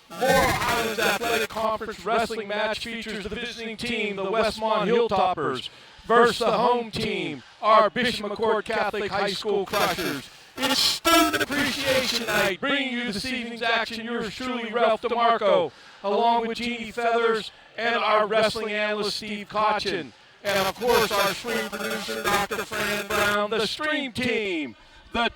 Laurel Highlands Athletic Conference wrestling match features the visiting team, the Westmont Hilltoppers, versus the home team, our Bishop McCort Catholic High School Crushers. It's Student Appreciation Night, bringing you this evening's action. Yours truly, Ralph DeMarco, along with Jeannie Feathers and our wrestling analyst, Steve Cochin. And, of course, our stream producer, Dr. Fran Brown, the Stream Team. The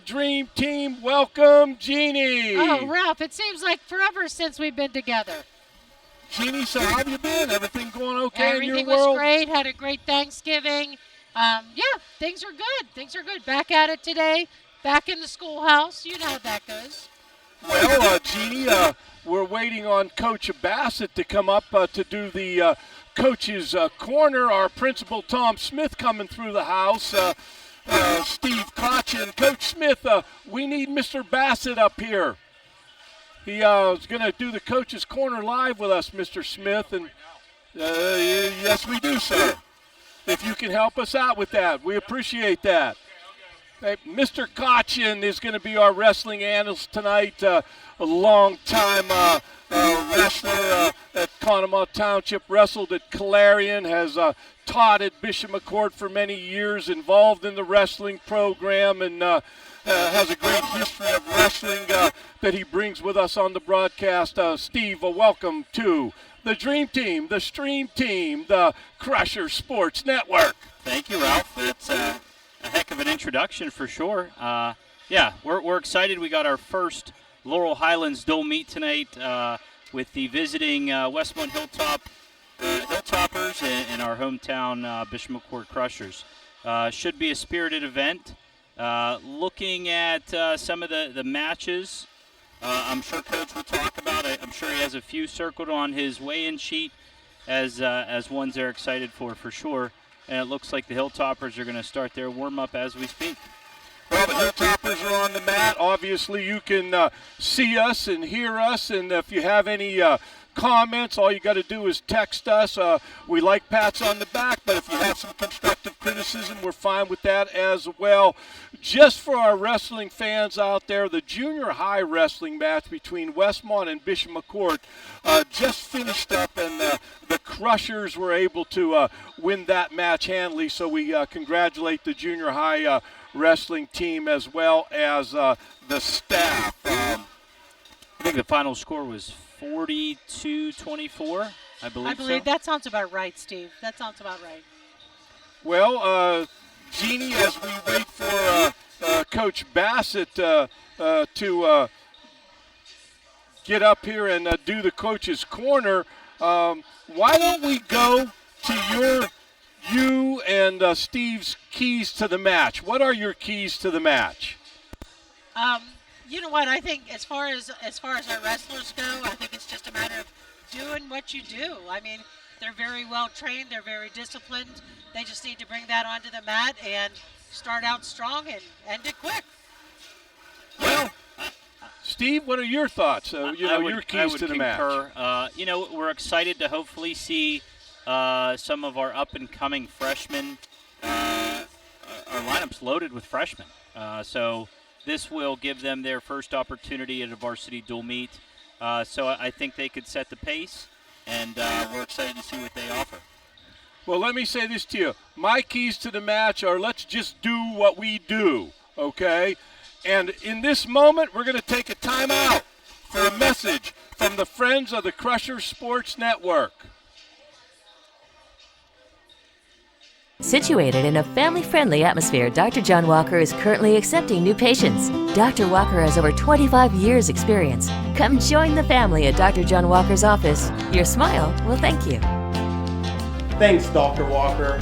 Dream Team. Welcome, Jeannie. Oh, Ralph, it seems like forever since we've been together. Jeannie, so how have you been? Everything going okay in your world? Everything was great. Had a great Thanksgiving. Things are good. Things are good. Back at it today. Back in the schoolhouse. You know how that goes. Well, Jeannie, we're waiting on Coach Bassett to come up to do the Coach's Corner. Our principal, Tom Smith, coming through the house. Steve Cochin. Coach Smith, we need Mr. Bassett up here. He is going to do the Coach's Corner live with us, Mr. Smith. And yes, we do, sir. If you can help us out with that, we appreciate that. Hey, Mr. Cochin is going to be our wrestling analyst tonight. A long-time wrestler at Conemaugh Township, wrestled at Clarion, has taught at Bishop McCort for many years, involved in the wrestling program, and has a great history of wrestling that he brings with us on the broadcast. Steve, welcome to the Dream Team, the Stream Team, the Crusher Sports Network. Thank you, Ralph. That's a heck of an introduction for sure. We're excited. We got our first Laurel Highlands dual meet tonight with the visiting Westmont Hilltoppers and our hometown Bishop McCort Crushers. Should be a spirited event. Looking at some of the matches, I'm sure Coach will talk about it. I'm sure he has a few circled on his weigh-in sheet as ones they're excited for sure. And it looks like the Hilltoppers are going to start their warm-up as we speak. Well, the Hilltoppers are on the mat. Obviously, you can see us and hear us. And if you have any comments, all you got to do is text us. We like pats on the back, but if you have some constructive criticism, we're fine with that as well. Just for our wrestling fans out there, the junior high wrestling match between Westmont and Bishop McCort just finished up, and the Crushers were able to win that match handily. So we congratulate the junior high wrestling team as well as the staff. I think the final score was 42-24, I believe so. That sounds about right, Steve. That sounds about right. Well, Jeannie, as we wait for Coach Bassett to get up here and do the Coach's Corner, why don't we go to you and Steve's keys to the match? What are your keys to the match? You know what? I think as far as our wrestlers go, I think it's just a matter of doing what you do. I mean, they're very well trained. They're very disciplined. They just need to bring that onto the mat and start out strong and end it quick. Well, Steve, what are your thoughts? Your keys to the match. We're excited to hopefully see some of our up-and-coming freshmen. Our lineup's loaded with freshmen. So this will give them their first opportunity at a varsity dual meet. So I think they could set the pace, and we're excited to see what they offer. Well, let me say this to you. My keys to the match are let's just do what we do, okay? And in this moment, we're going to take a timeout for a message from the Friends of the Crusher Sports Network. Situated in a family-friendly atmosphere, Dr. John Walker is currently accepting new patients. Dr. Walker has over 25 years' experience. Come join the family at Dr. John Walker's office. Your smile will thank you. Thanks, Dr. Walker.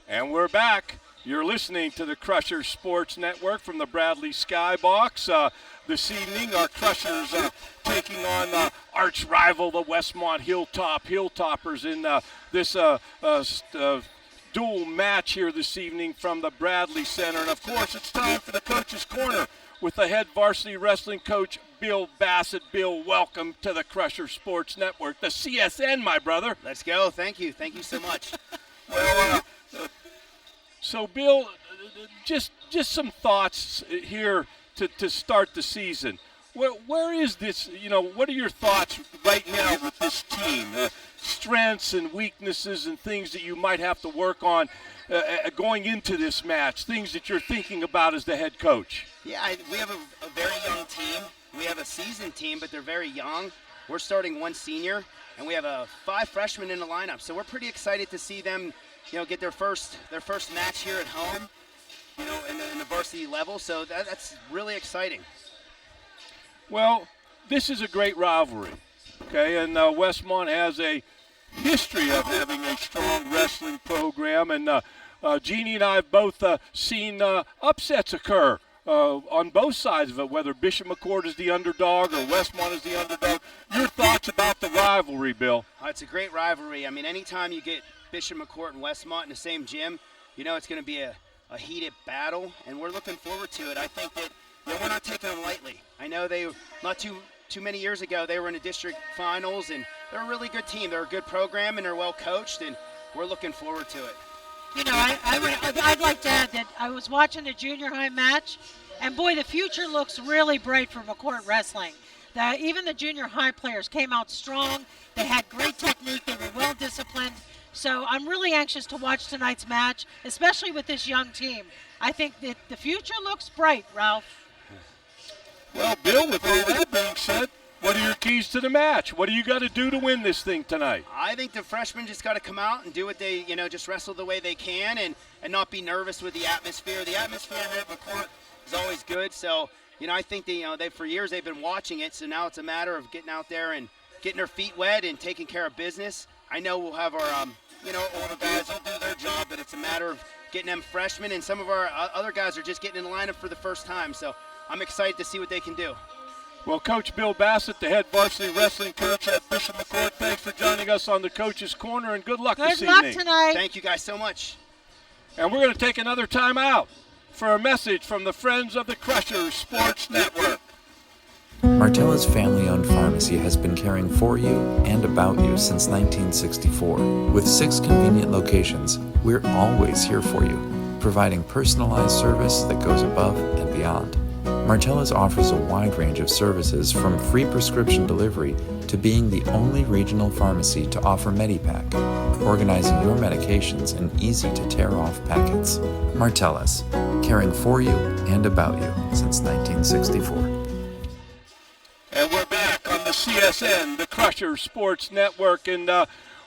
And we're back. You're listening to the Crusher Sports Network from the Bradley Skybox. This evening, our Crushers taking on arch rival, the Westmont Hilltoppers in this dual match here this evening from the Bradley Center. And, of course, it's time for the Coach's Corner with the head varsity wrestling coach, Bill Bassett. Bill, welcome to the Crusher Sports Network, the CSN, my brother. Let's go. Thank you. Thank you so much. So, Bill, just some thoughts here to start the season. Where is this, what are your thoughts right now with this team? Strengths and weaknesses and things that you might have to work on going into this match, things that you're thinking about as the head coach? Yeah, we have a very young team. We have a seasoned team, but they're very young. We're starting one senior, and we have 5 freshmen in the lineup. So we're pretty excited to see them, get their first match here at home, in the varsity level. So that's really exciting. Well, this is a great rivalry, okay? And Westmont has a history of having a strong wrestling program. And Jeannie and I have both seen upsets occur on both sides of it, whether Bishop McCort is the underdog or Westmont is the underdog. Your thoughts about the rivalry, Bill? It's a great rivalry. I mean, anytime you get Bishop McCort and Westmont in the same gym, it's going to be a heated battle, and we're looking forward to it. I think that we're not taking them lightly. I know they not too many years ago they were in the district finals, and they're a really good team. They're a good program, and they're well coached, and we're looking forward to it. I'd like to add that I was watching the junior high match, and boy, the future looks really bright for McCort Wrestling. Even the junior high players came out strong. They had great technique. They were well disciplined. So I'm really anxious to watch tonight's match, especially with this young team. I think that the future looks bright, Ralph. Well, Bill, with all that being said, what are your keys to the match? What do you got to do to win this thing tonight? I think the freshmen just got to come out and do what they, just wrestle the way they can and not be nervous with the atmosphere. The atmosphere at McCort is always good. So, I think they for years they've been watching it. So now it's a matter of getting out there and getting their feet wet and taking care of business. I know we'll have our, older guys will do their job, but it's a matter of getting them freshmen, and some of our other guys are just getting in the lineup for the first time. So I'm excited to see what they can do. Well, Coach Bill Bassett, the head varsity wrestling coach at Bishop McCort, thanks for joining us on the Coach's Corner, and good luck this evening. Good luck tonight. Thank you guys so much. And we're going to take another time out for a message from the Friends of the Crushers Sports Network. Martella's family-owned pharmacy has been caring for you and about you since 1964. With 6 convenient locations, we're always here for you, providing personalized service that goes above and beyond. Martella's offers a wide range of services, from free prescription delivery to being the only regional pharmacy to offer Medipack, organizing your medications in easy-to-tear-off packets. Martella's, caring for you and about you since 1964. And we're back on the CSN, the Crusher Sports Network, and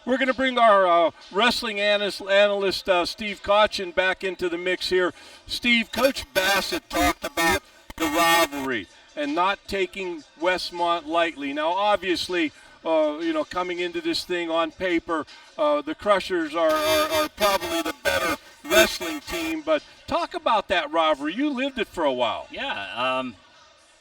we're going to bring our wrestling analyst Steve Kotchin back into the mix here. Steve, Coach Bassett talked about the rivalry and not taking Westmont lightly. Now, obviously, coming into this thing on paper, the Crushers are probably the better wrestling team, but talk about that rivalry. You lived it for a while. Yeah,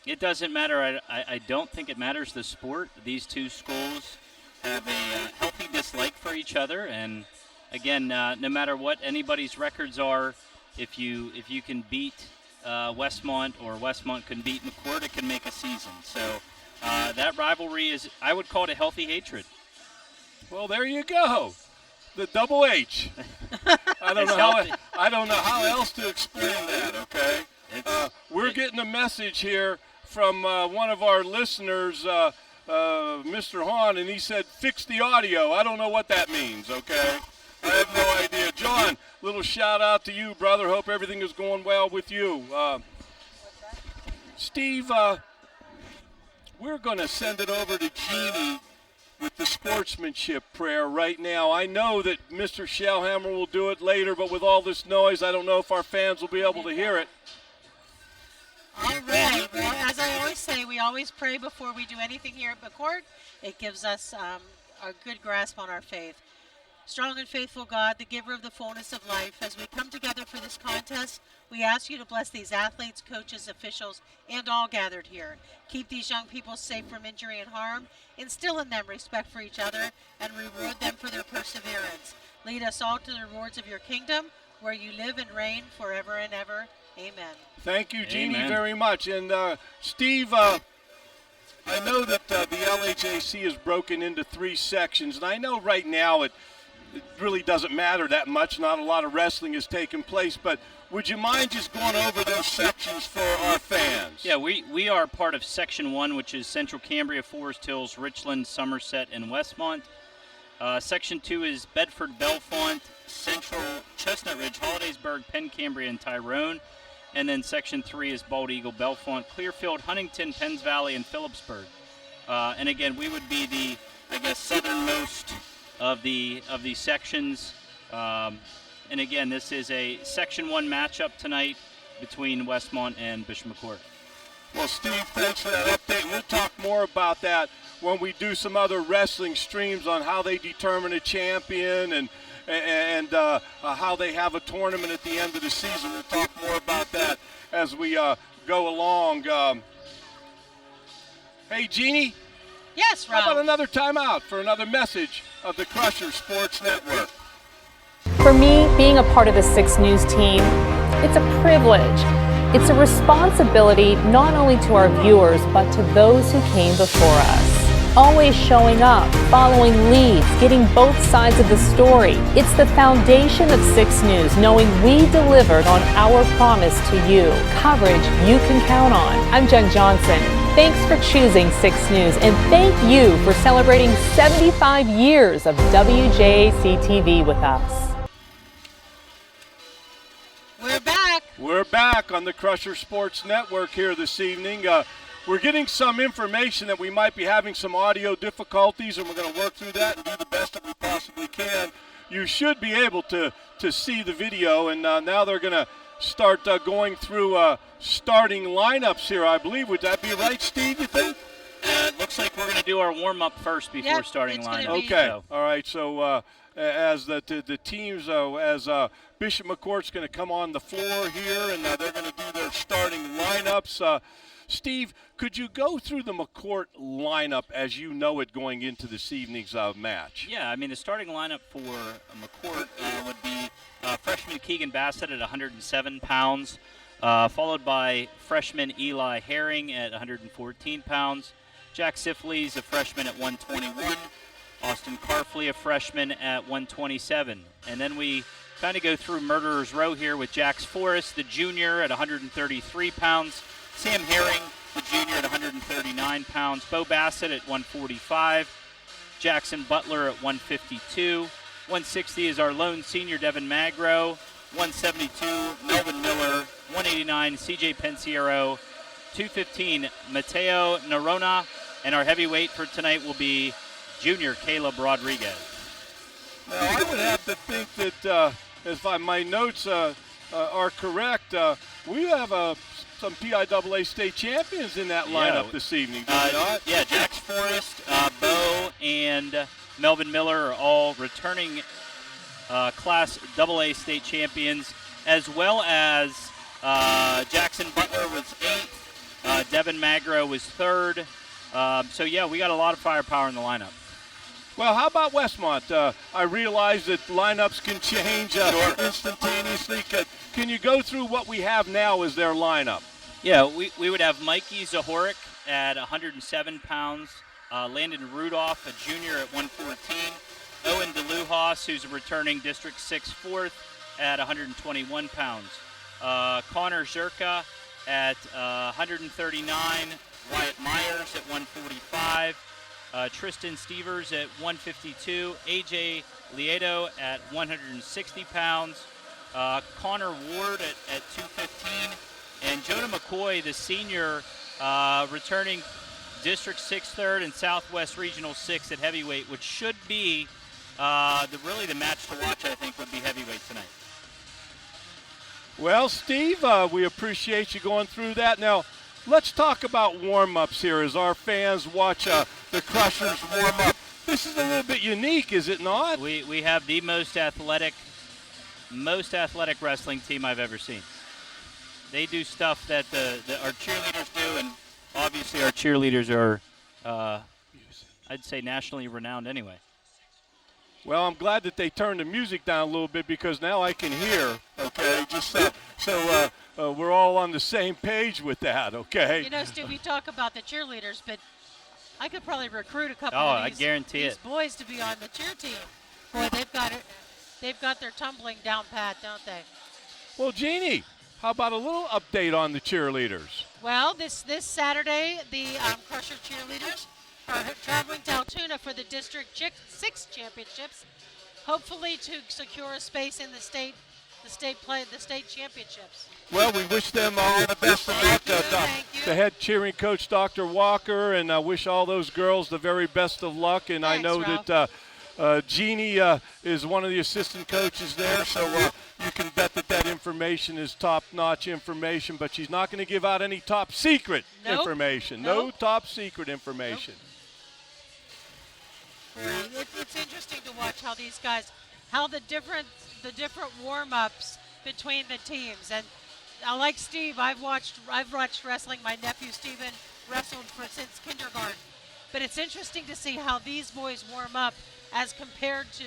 it doesn't matter. I don't think it matters the sport. These two schools have a healthy dislike for each other, and again, no matter what anybody's records are, if you can beat Westmont, or Westmont can beat McCort, it can make a season. So that rivalry is, I would call it a healthy hatred. Well, there you go. The double H. I don't know how else to explain that, okay? We're getting a message here from one of our listeners, Mr. Hahn, and he said, fix the audio. I don't know what that means, okay? I have no idea. John, little shout out to you, brother. Hope everything is going well with you. Steve, we're going to send it over to Jeannie with the sportsmanship prayer right now. I know that Mr. Shellhammer will do it later, but with all this noise, I don't know if our fans will be able to hear it. All right. Well, as I always say, we always pray before we do anything here at McCort. It gives us a good grasp on our faith. Strong and faithful God, the giver of the fullness of life, as we come together for this contest, we ask you to bless these athletes, coaches, officials, and all gathered here. Keep these young people safe from injury and harm. Instill in them respect for each other and reward them for their perseverance. Lead us all to the rewards of your kingdom, where you live and reign forever and ever. Amen. Thank you, Jeannie, Amen. very much. And Steve, I know that the LHAC is broken into 3 sections, and I know right now it really doesn't matter that much. Not a lot of wrestling is taking place, but would you mind just going over those sections for our fans? Yeah, we are part of Section 1, which is Central Cambria, Forest Hills, Richland, Somerset, and Westmont. Section 2 is Bedford, Bellefonte, Central, Chestnut Ridge, Hollidaysburg, Penn Cambria, and Tyrone. And then Section 3 is Bald Eagle, Bellefonte, Clearfield, Huntington, Penns Valley, and Phillipsburg. And again, we would be the, I guess, southernmost of the sections. And again, this is a Section 1 matchup tonight between Westmont and Bishop McCort. Well, Steve, thanks for that update. We'll talk more about that when we do some other wrestling streams on how they determine a champion and how they have a tournament at the end of the season. We'll talk more about that as we go along. Hey, Jeannie? Yes, Rob. How about another timeout for another message of the Crusher Sports Network? For me, being a part of the 6 News team, it's a privilege. It's a responsibility not only to our viewers, but to those who came before us. Always showing up, following leads, getting both sides of the story. It's the foundation of 6 News, knowing we delivered on our promise to you. Coverage you can count on. I'm Jen Johnson. Thanks for choosing 6 News, and thank you for celebrating 75 years of WJAC TV with us. We're back. We're back on the Crusher Sports Network here this evening. We're getting some information that we might be having some audio difficulties, and we're going to work through that and do the best that we possibly can. You should be able to see the video, and now they're going to start going through starting lineups here, I believe. Would that be right, Steve, you think? It looks like we're going to do our warm-up first before starting lineup. Okay, all right, so as the teams, as Bishop McCourt's going to come on the floor here, and they're going to do their starting lineups. Steve, could you go through the McCort lineup as you know it going into this evening's match? Yeah, I mean, the starting lineup for McCort would be freshman Keegan Bassett at 107 pounds, followed by freshman Eli Herring at 114 pounds, Jack Sifley's a freshman at 121, Austin Carfley, a freshman at 127. And then we kind of go through Murderer's Row here with Jax Forrest, the junior, at 133 pounds, Sam Herring, the junior, at 139 pounds, Bo Bassett at 145, Jackson Butler at 152, 160 is our lone senior Devin Magro, 172 Melvin Miller, 189 CJ Pensiero, 215 Mateo Narona, and our heavyweight for tonight will be junior Caleb Rodriguez. Now, I would have to think that if my notes are correct, we have some PIAA state champions in that lineup this evening, do we not? Yeah, Jax Forrest, Bo, and Melvin Miller are all returning Class AA state champions, as well as Jackson Butler was 8th, Devin Magro was 3rd. So, yeah, we got a lot of firepower in the lineup. Well, how about Westmont? I realize that lineups can change instantaneously. Can you go through what we have now as their lineup? Yeah, we would have Mikey Zahorik at 107 pounds, Landon Rudolph, a junior, at 114, Owen DeLuhas, who's a returning District 6 4th, at 121 pounds, Connor Zerka at 139, Wyatt Myers at 145, Tristan Stevers at 152, AJ Lieto at 160 pounds, Connor Ward at 215, and Jonah McCoy, the senior, returning District 6 3rd and Southwest Regional 6 at heavyweight, which should be really the match to watch, I think, would be heavyweight tonight. Well, Steve, we appreciate you going through that. Now, let's talk about warm-ups here as our fans watch the Crushers warm up. This is a little bit unique, is it not? We have the most athletic wrestling team I've ever seen. They do stuff that our cheerleaders do, and obviously our cheerleaders are, I'd say, nationally renowned anyway. Well, I'm glad that they turned the music down a little bit because now I can hear, okay? Just so we're all on the same page with that, okay? You know, Stu, we talk about the cheerleaders, but I could probably recruit a couple Oh, of I guarantee these it. boys to be on the cheer team. Boy, they've got their tumbling down pat, don't they? Well, Jeannie, how about a little update on the cheerleaders? Well, this Saturday, the Crusher cheerleaders are traveling to Altoona for the District 6 championships, hopefully to secure a space in the state championships. Well, we wish them all the best of luck. Thank you. The head cheering coach, Dr. Walker, and I wish all those girls the very best of luck. And I Thanks, know Ralph. that Jeannie is one of the assistant coaches there, so you can bet that information is top-notch information, but she's not going to give out any top-secret information. No Nope. top-secret information. It's interesting to watch how these guys, how the different warm-ups between the teams. And I like Steve. I've watched wrestling. My nephew Steven wrestled since kindergarten. But it's interesting to see how these boys warm up as compared to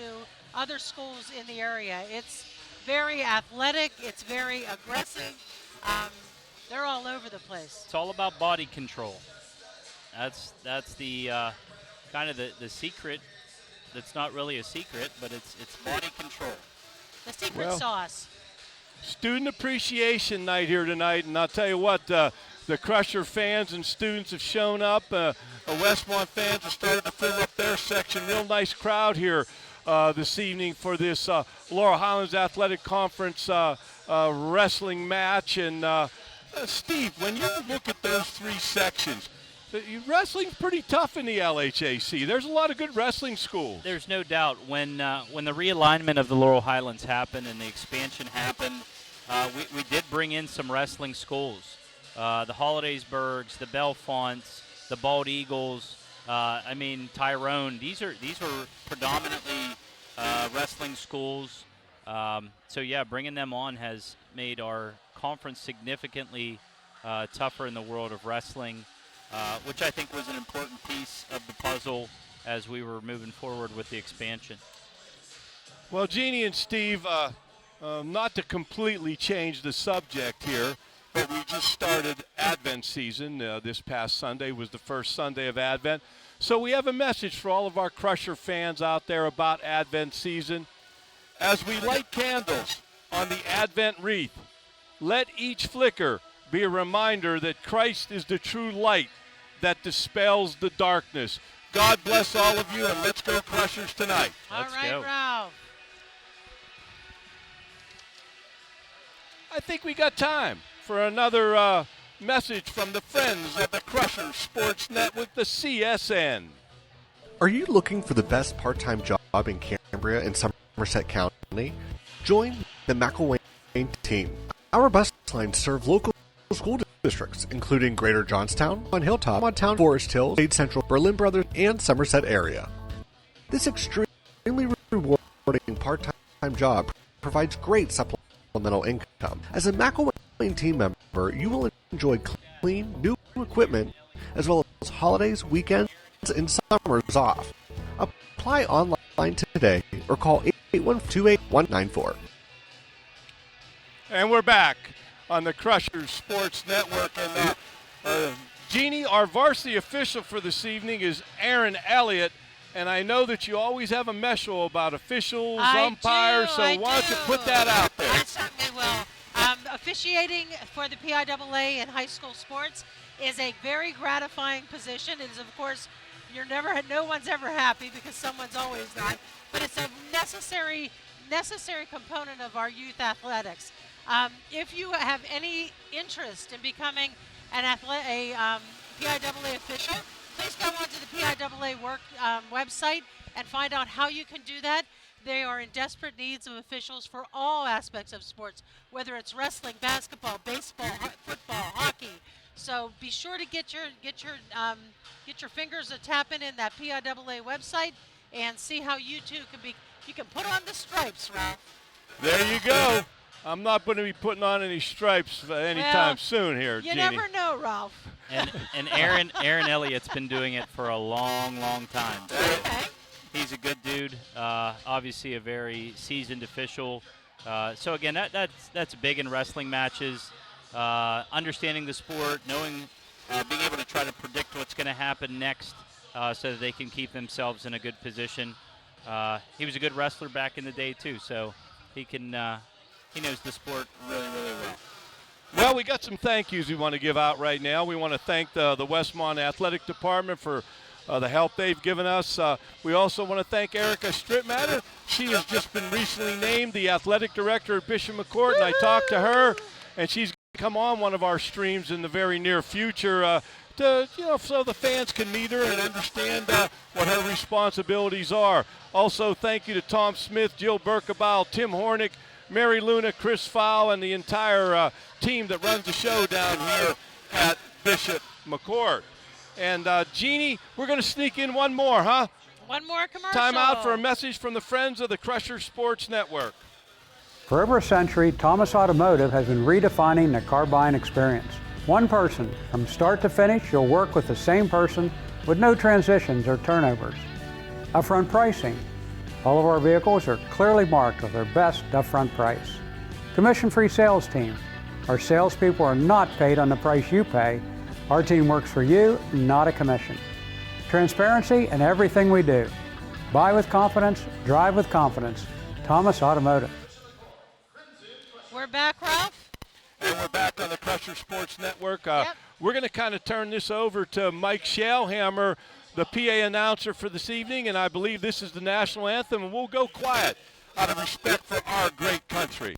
other schools in the area. It's very athletic. It's very aggressive. They're all over the place. It's all about body control. That's the kind of the secret. That's not really a secret, but it's body control. The secret sauce. Student appreciation night here tonight, and I'll tell you what, the Crusher fans and students have shown up. Westmont fans have started to fill up their section. Real nice crowd here this evening for this Laurel Highlands Athletic Conference wrestling match. And Steve, when you look at those three sections, wrestling's pretty tough in the LHAC. There's a lot of good wrestling schools. There's no doubt when the realignment of the Laurel Highlands happened and the expansion happened, we did bring in some wrestling schools. The Hollidaysburgs, the Bellefonts, the Bald Eagles, Tyrone. These are predominantly wrestling schools. So yeah, bringing them on has made our conference significantly tougher in the world of wrestling, which I think was an important piece of the puzzle as we were moving forward with the expansion. Well, Jeannie and Steve, not to completely change the subject here, but we just started Advent season. This past Sunday was the first Sunday of Advent. So we have a message for all of our Crusher fans out there about Advent season. As we light candles on the Advent wreath, let each flicker be a reminder that Christ is the true light that dispels the darkness. God bless all of you, and let's go Crushers tonight. Let's all right, go. Ralph. I think we got time for another message from the friends of the Crusher Sports Net with the CSN. Are you looking for the best part-time job in Cambria and Somerset County? Join the McElwain team. Our bus lines serve local school districts, including Greater Johnstown, on Hilltop, Montown, Forest Hills, State Central, Berlin Brothers, and Somerset area. This extremely rewarding part-time job provides great supplemental income. As a McElwain team member, you will enjoy clean, new equipment, as well as holidays, weekends, and summers off. Apply online today or call 812-88194. And we're back on the Crusher Sports Network. And Jeannie, our varsity official for this evening is Aaron Elliott. And I know that you always have a meshel about officials, umpires, so why don't you put that out there? I certainly will. Officiating for the PIAA in high school sports is a very gratifying position. It is, of course, no one's ever happy because someone's always not, but it's a necessary component of our youth athletics. If you have any interest in becoming a PIAA official, please go onto the PIAA website and find out how you can do that. They are in desperate needs of officials for all aspects of sports, whether it's wrestling, basketball, baseball, football, hockey. So be sure to get your fingers a tapping in that PIAA website and see how you too can put on the stripes, Ralph. There you go. I'm not going to be putting on any stripes anytime soon here, You Jeannie. never know, Ralph. And Aaron Elliott's been doing it for a long, long time. Okay. He's a good dude. Obviously, a very seasoned official. So again, that's big in wrestling matches. Understanding the sport, knowing, being able to try to predict what's going to happen next, so that they can keep themselves in a good position. He was a good wrestler back in the day too, so he knows the sport really, really well. Well, we got some thank yous we want to give out right now. We want to thank the Westmont Athletic Department for the help they've given us. We also want to thank Erica Strittmatter. She has just been recently named the athletic director at Bishop McCort, and I talked to her, and she's going to come on one of our streams in the very near future so the fans can meet her and understand what her responsibilities are. Also, thank you to Tom Smith, Jill Berkebile, Tim Hornick, Mary Luna, Chris Fowl, and the entire team that runs the show down here at Bishop McCort. And Jeannie, we're going to sneak in one more, huh? One more commercial. Time out for a message from the Friends of the Crusher Sports Network. For over a century, Thomas Automotive has been redefining the car buying experience. One person, from start to finish, you'll work with the same person with no transitions or turnovers. Upfront pricing. All of our vehicles are clearly marked with their best upfront price. Commission-free sales team. Our salespeople are not paid on the price you pay. Our team works for you, not a commission. Transparency in everything we do. Buy with confidence, drive with confidence. Thomas Automotive. We're back, Ralph. And we're back on the Crusher Sports Network. Yep. We're going to kind of turn this over to Mike Shellhammer, the PA announcer for this evening, and I believe this is the national anthem, and we'll go quiet out of respect for our great country.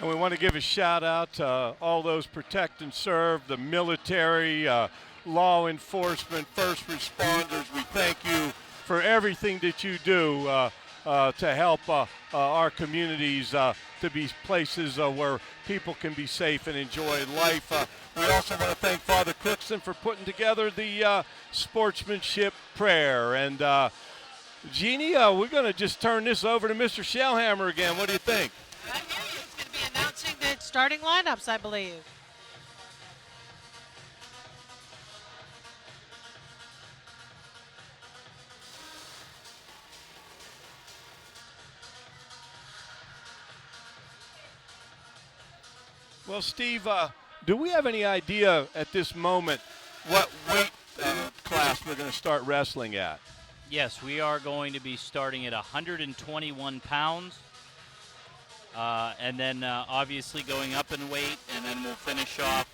And we want to give a shout out to all those protect and serve, the military, law enforcement, first responders. We thank you for everything that you do to help our communities to be places where people can be safe and enjoy life. We also want to thank Father Cookson for putting together the sportsmanship prayer. And Jeannie, we're going to just turn this over to Mr. Shellhammer again. What do you think? I hear you. It's going to be announcing the starting lineups, I believe. Well, Steve, do we have any idea at this moment what weight class we're going to start wrestling at? Yes, we are going to be starting at 121 pounds. And then obviously going up in weight, and then we'll finish off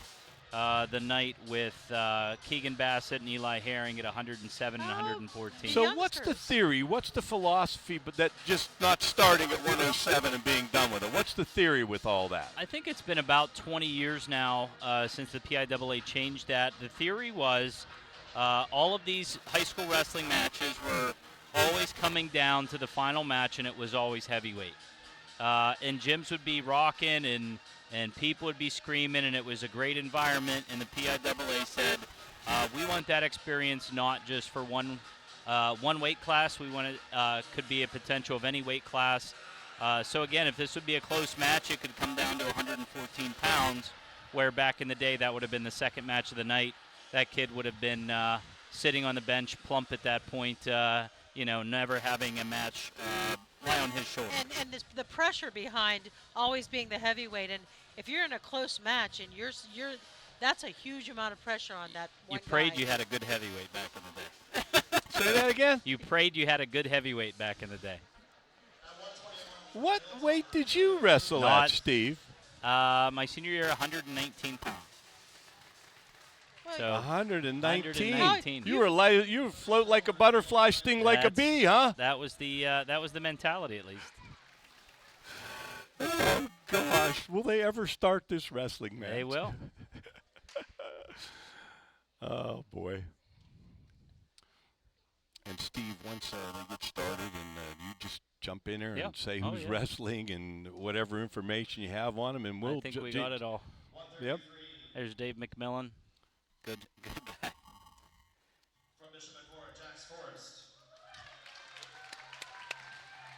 the night with Keegan Bassett and Eli Herring at 107 and 114. So what's the theory? What's the philosophy, but that just not starting at 107 and being done with it? What's the theory with all that? I think it's been about 20 years now since the PIAA changed that. The theory was all of these high school wrestling matches were always coming down to the final match, and it was always heavyweight. And gyms would be rocking and people would be screaming, and it was a great environment. And the PIAA said, We want that experience not just for one weight class. We want it could be a potential of any weight class. So again, if this would be a close match, it could come down to 114 pounds, where back in the day that would have been the second match of the night. That kid would have been sitting on the bench plump at that point, never having a match lie on his shoulder. And the pressure behind always being the heavyweight, and if you're in a close match and you're that's a huge amount of pressure on that one You prayed guy. you had a good heavyweight back in the day. Say that again? You prayed you had a good heavyweight back in the day. What weight did you wrestle at, Steve? My senior year, 119 pounds. So 119. You were light. You float like a butterfly, sting like a bee, huh? That was the mentality, at least. Oh gosh, will they ever start this wrestling match? They will. Oh boy. And Steve, once they get started, and you just jump in there and say who's wrestling and whatever information you have on them, and we'll. I think we got it all. Yep. There's Dave McMillan. Good guy. From Bishop McCort, Jax Forrest.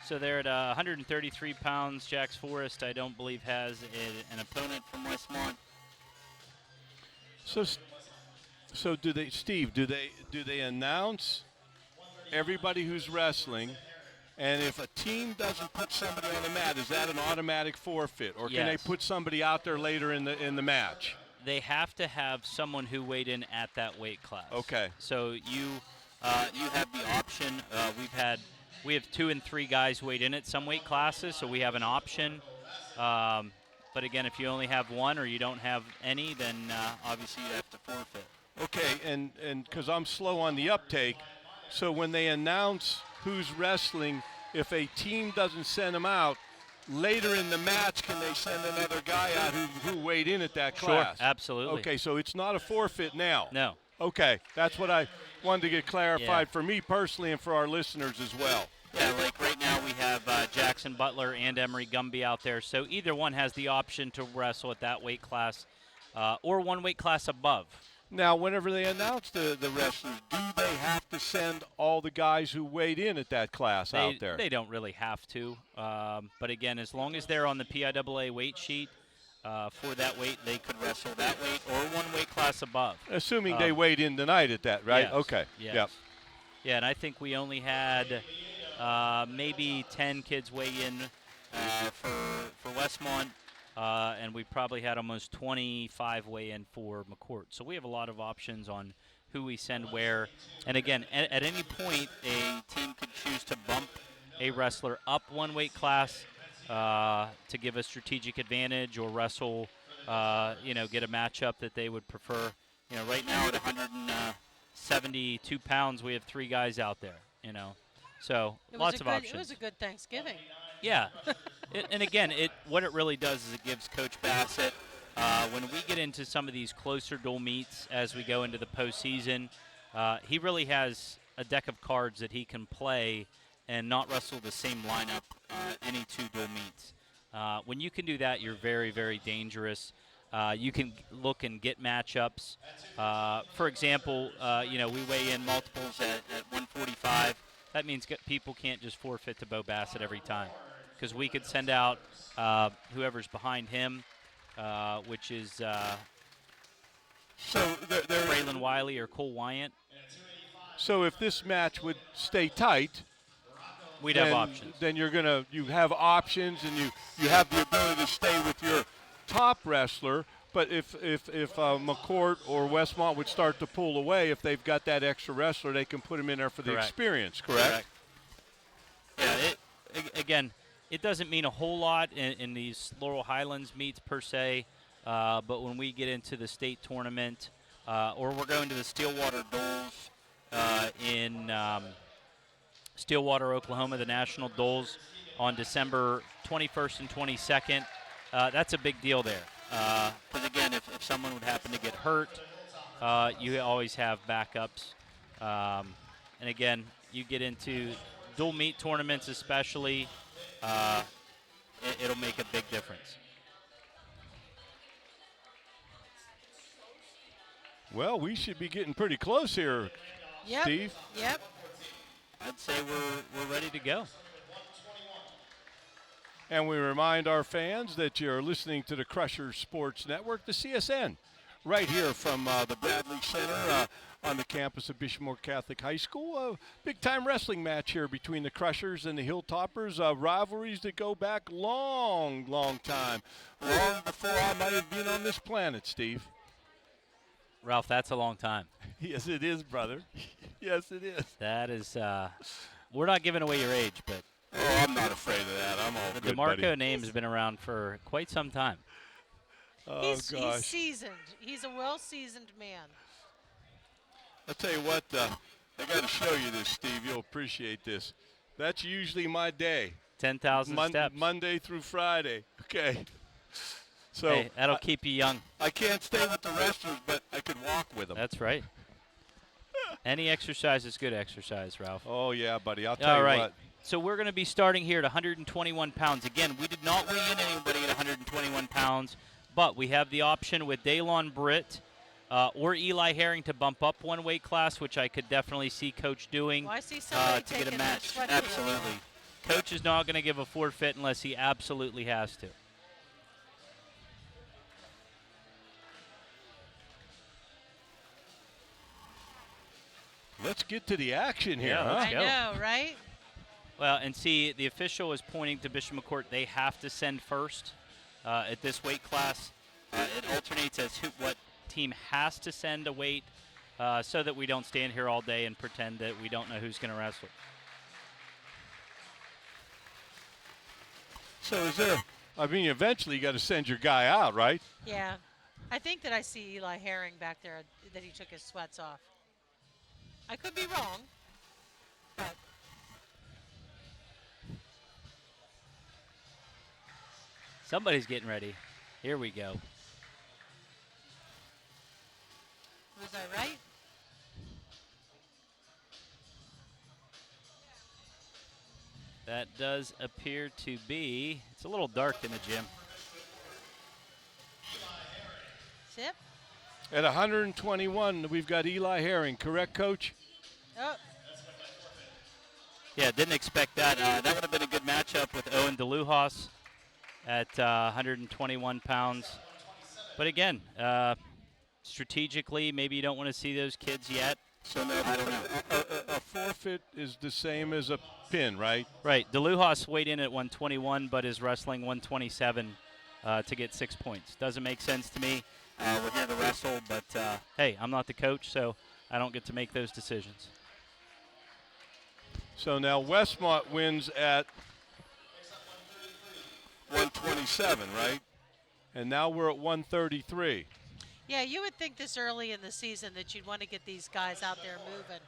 So they're at 133 pounds. Jax Forrest, I don't believe, has an opponent from Westmont. So do they, Steve? Do they announce everybody who's wrestling? And if a team doesn't put somebody on the mat, is that an automatic forfeit, or can they put somebody out there later in the match? They have to have someone who weighed in at that weight class. Okay. So you have the option. We have 2 and 3 guys weighed in at some weight classes, so we have an option. But again, if you only have one or you don't have any, then obviously you have to forfeit. Okay, and because I'm slow on the uptake, so when they announce who's wrestling, if a team doesn't send them out, later in the match, can they send another guy out who weighed in at that class? Sure, absolutely. Okay, so it's not a forfeit now. No. Okay, that's what I wanted to get clarified for me personally and for our listeners as well. Yeah, like right now we have Jackson Butler and Emery Gumby out there, so either one has the option to wrestle at that weight class or one weight class above. Now, whenever they announce the wrestlers, do they have to send all the guys who weighed in at that class out there? They don't really have to. But again, as long as they're on the PIAA weight sheet for that weight, they could wrestle that weight or one weight class above. Assuming they weighed in tonight at that, right? Yes, Okay. Yes. Yep. Yeah, and I think we only had maybe 10 kids weigh in for Westmont. And we probably had almost 25 weigh in for McCort. So we have a lot of options on who we send where. And again, at any point, a team could choose to bump a wrestler up one weight class to give a strategic advantage or wrestle, get a matchup that they would prefer. Right now at 172 pounds, we have 3 guys out there, So lots of options. It was a good Thanksgiving. Yeah. And again, what it really does is it gives Coach Bassett, when we get into some of these closer dual meets as we go into the postseason, he really has a deck of cards that he can play and not wrestle the same lineup any 2 dual meets. When you can do that, you're very, very dangerous. You can look and get matchups. For example, we weigh in multiples at 145. That means people can't just forfeit to Bo Bassett every time, because we could send out whoever's behind him, which is Braylon Wiley or Cole Wyant. So if this match would stay tight, we'd have options. Then you have options, and you have the ability to stay with your top wrestler. But if McCort or Westmont would start to pull away, if they've got that extra wrestler, they can put him in there for the experience, correct? Yeah, again, it doesn't mean a whole lot in these Laurel Highlands meets per se, but when we get into the state tournament, or we're going to the Stillwater Doles in Stillwater, Oklahoma, the National Doles on December 21st and 22nd, that's a big deal there. Because again, if someone would happen to get hurt, you always have backups. And again, you get into dual meet tournaments especially, it'll make a big difference. Well, we should be getting pretty close here, Yep. Steve. Yep. I'd say we're ready to go. And we remind our fans that you're listening to the Crusher Sports Network, the CSN, right here from the Bradley Center on the campus of Bishopmore Catholic High School. A big-time wrestling match here between the Crushers and the Hilltoppers. Rivalries that go back long time, long before I might have been on this planet, Steve. Ralph, that's a long time. Yes, it is, brother. Yes, it is. That is, we're not giving away your age, but. Oh, I'm not afraid of that. I'm all The good, DeMarco buddy. name has been around for quite some time. Oh, He's gosh. seasoned. He's a well-seasoned man. I'll tell you what, I got to show you this, Steve. You'll appreciate this. That's usually my day. 10,000 steps. Monday through Friday. Okay. So Hey, that'll keep you young. I can't stay with the wrestlers, but I could walk with them. That's right. Any exercise is good exercise, Ralph. Oh, yeah, buddy. I'll tell All you right. what. So we're going to be starting here at 121 pounds. Again, we did not weigh in anybody at 121 pounds, but we have the option with Daylon Britt or Eli Herring to bump up one weight class, which I could definitely see Coach doing Well, I see somebody to get a taking match. sweat Absolutely. Coach is not going to give a forfeit unless he absolutely has to. Let's get to the action here, Yeah, huh? let's I go. know, right? Well, and see, the official is pointing to Bishop McCort. They have to send first at this weight class. It alternates as what team has to send a weight so that we don't stand here all day and pretend that we don't know who's going to wrestle. So is there, I mean, eventually you got to send your guy out, right? Yeah. I think that I see Eli Herring back there, that he took his sweats off. I could be wrong, but Somebody's getting ready. Here we go. was I right? That does appear to be, it's a little dark in the gym. Sip? At 121, we've got Eli Herring, correct, Coach? Oh, Yeah, didn't expect that. That would have been a good matchup with Owen DeLujas at 121 pounds. But again, strategically, maybe you don't want to see those kids yet. So now I don't know. a forfeit is the same as a pin, right? Right. DeLujas weighed in at 121, but is wrestling 127 to get 6 points. Doesn't make sense to me. We're here to wrestle, but hey, I'm not the coach, so I don't get to make those decisions. So now Westmont wins at 127, right? And now we're at 133. yeah, you would think this early in the season that you'd want to get these guys out there moving.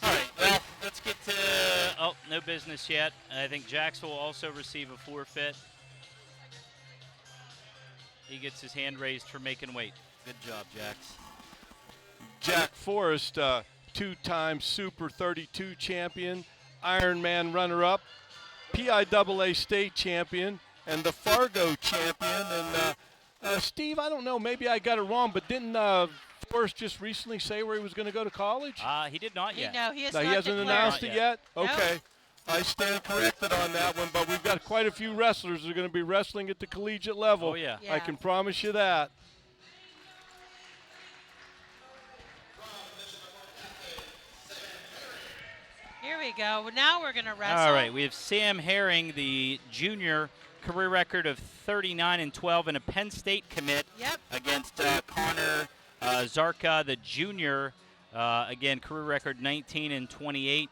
All right, well, let's get to, oh, no business yet. I think Jax will also receive a forfeit. He gets his hand raised for making weight. Good job, Jax. Jack Forrest, two-time Super 32 champion, Ironman runner-up, PIAA state champion, and the Fargo champion. And Steve, I don't know, maybe I got it wrong, but didn't Forrest just recently say where he was going to go to college? He did not yet. No, he has No, he not hasn't declared. announced it yet? Nope. Okay. I stand corrected on that one, but we've got quite a few wrestlers that are going to be wrestling at the collegiate level. Oh, yeah. I can promise you that. Here we go. Now we're going to wrestle. All right, we have Sam Herring, the junior, career record of 39-12, and a Penn State commit against Connor Zarka, the junior. Again, career record 19-28.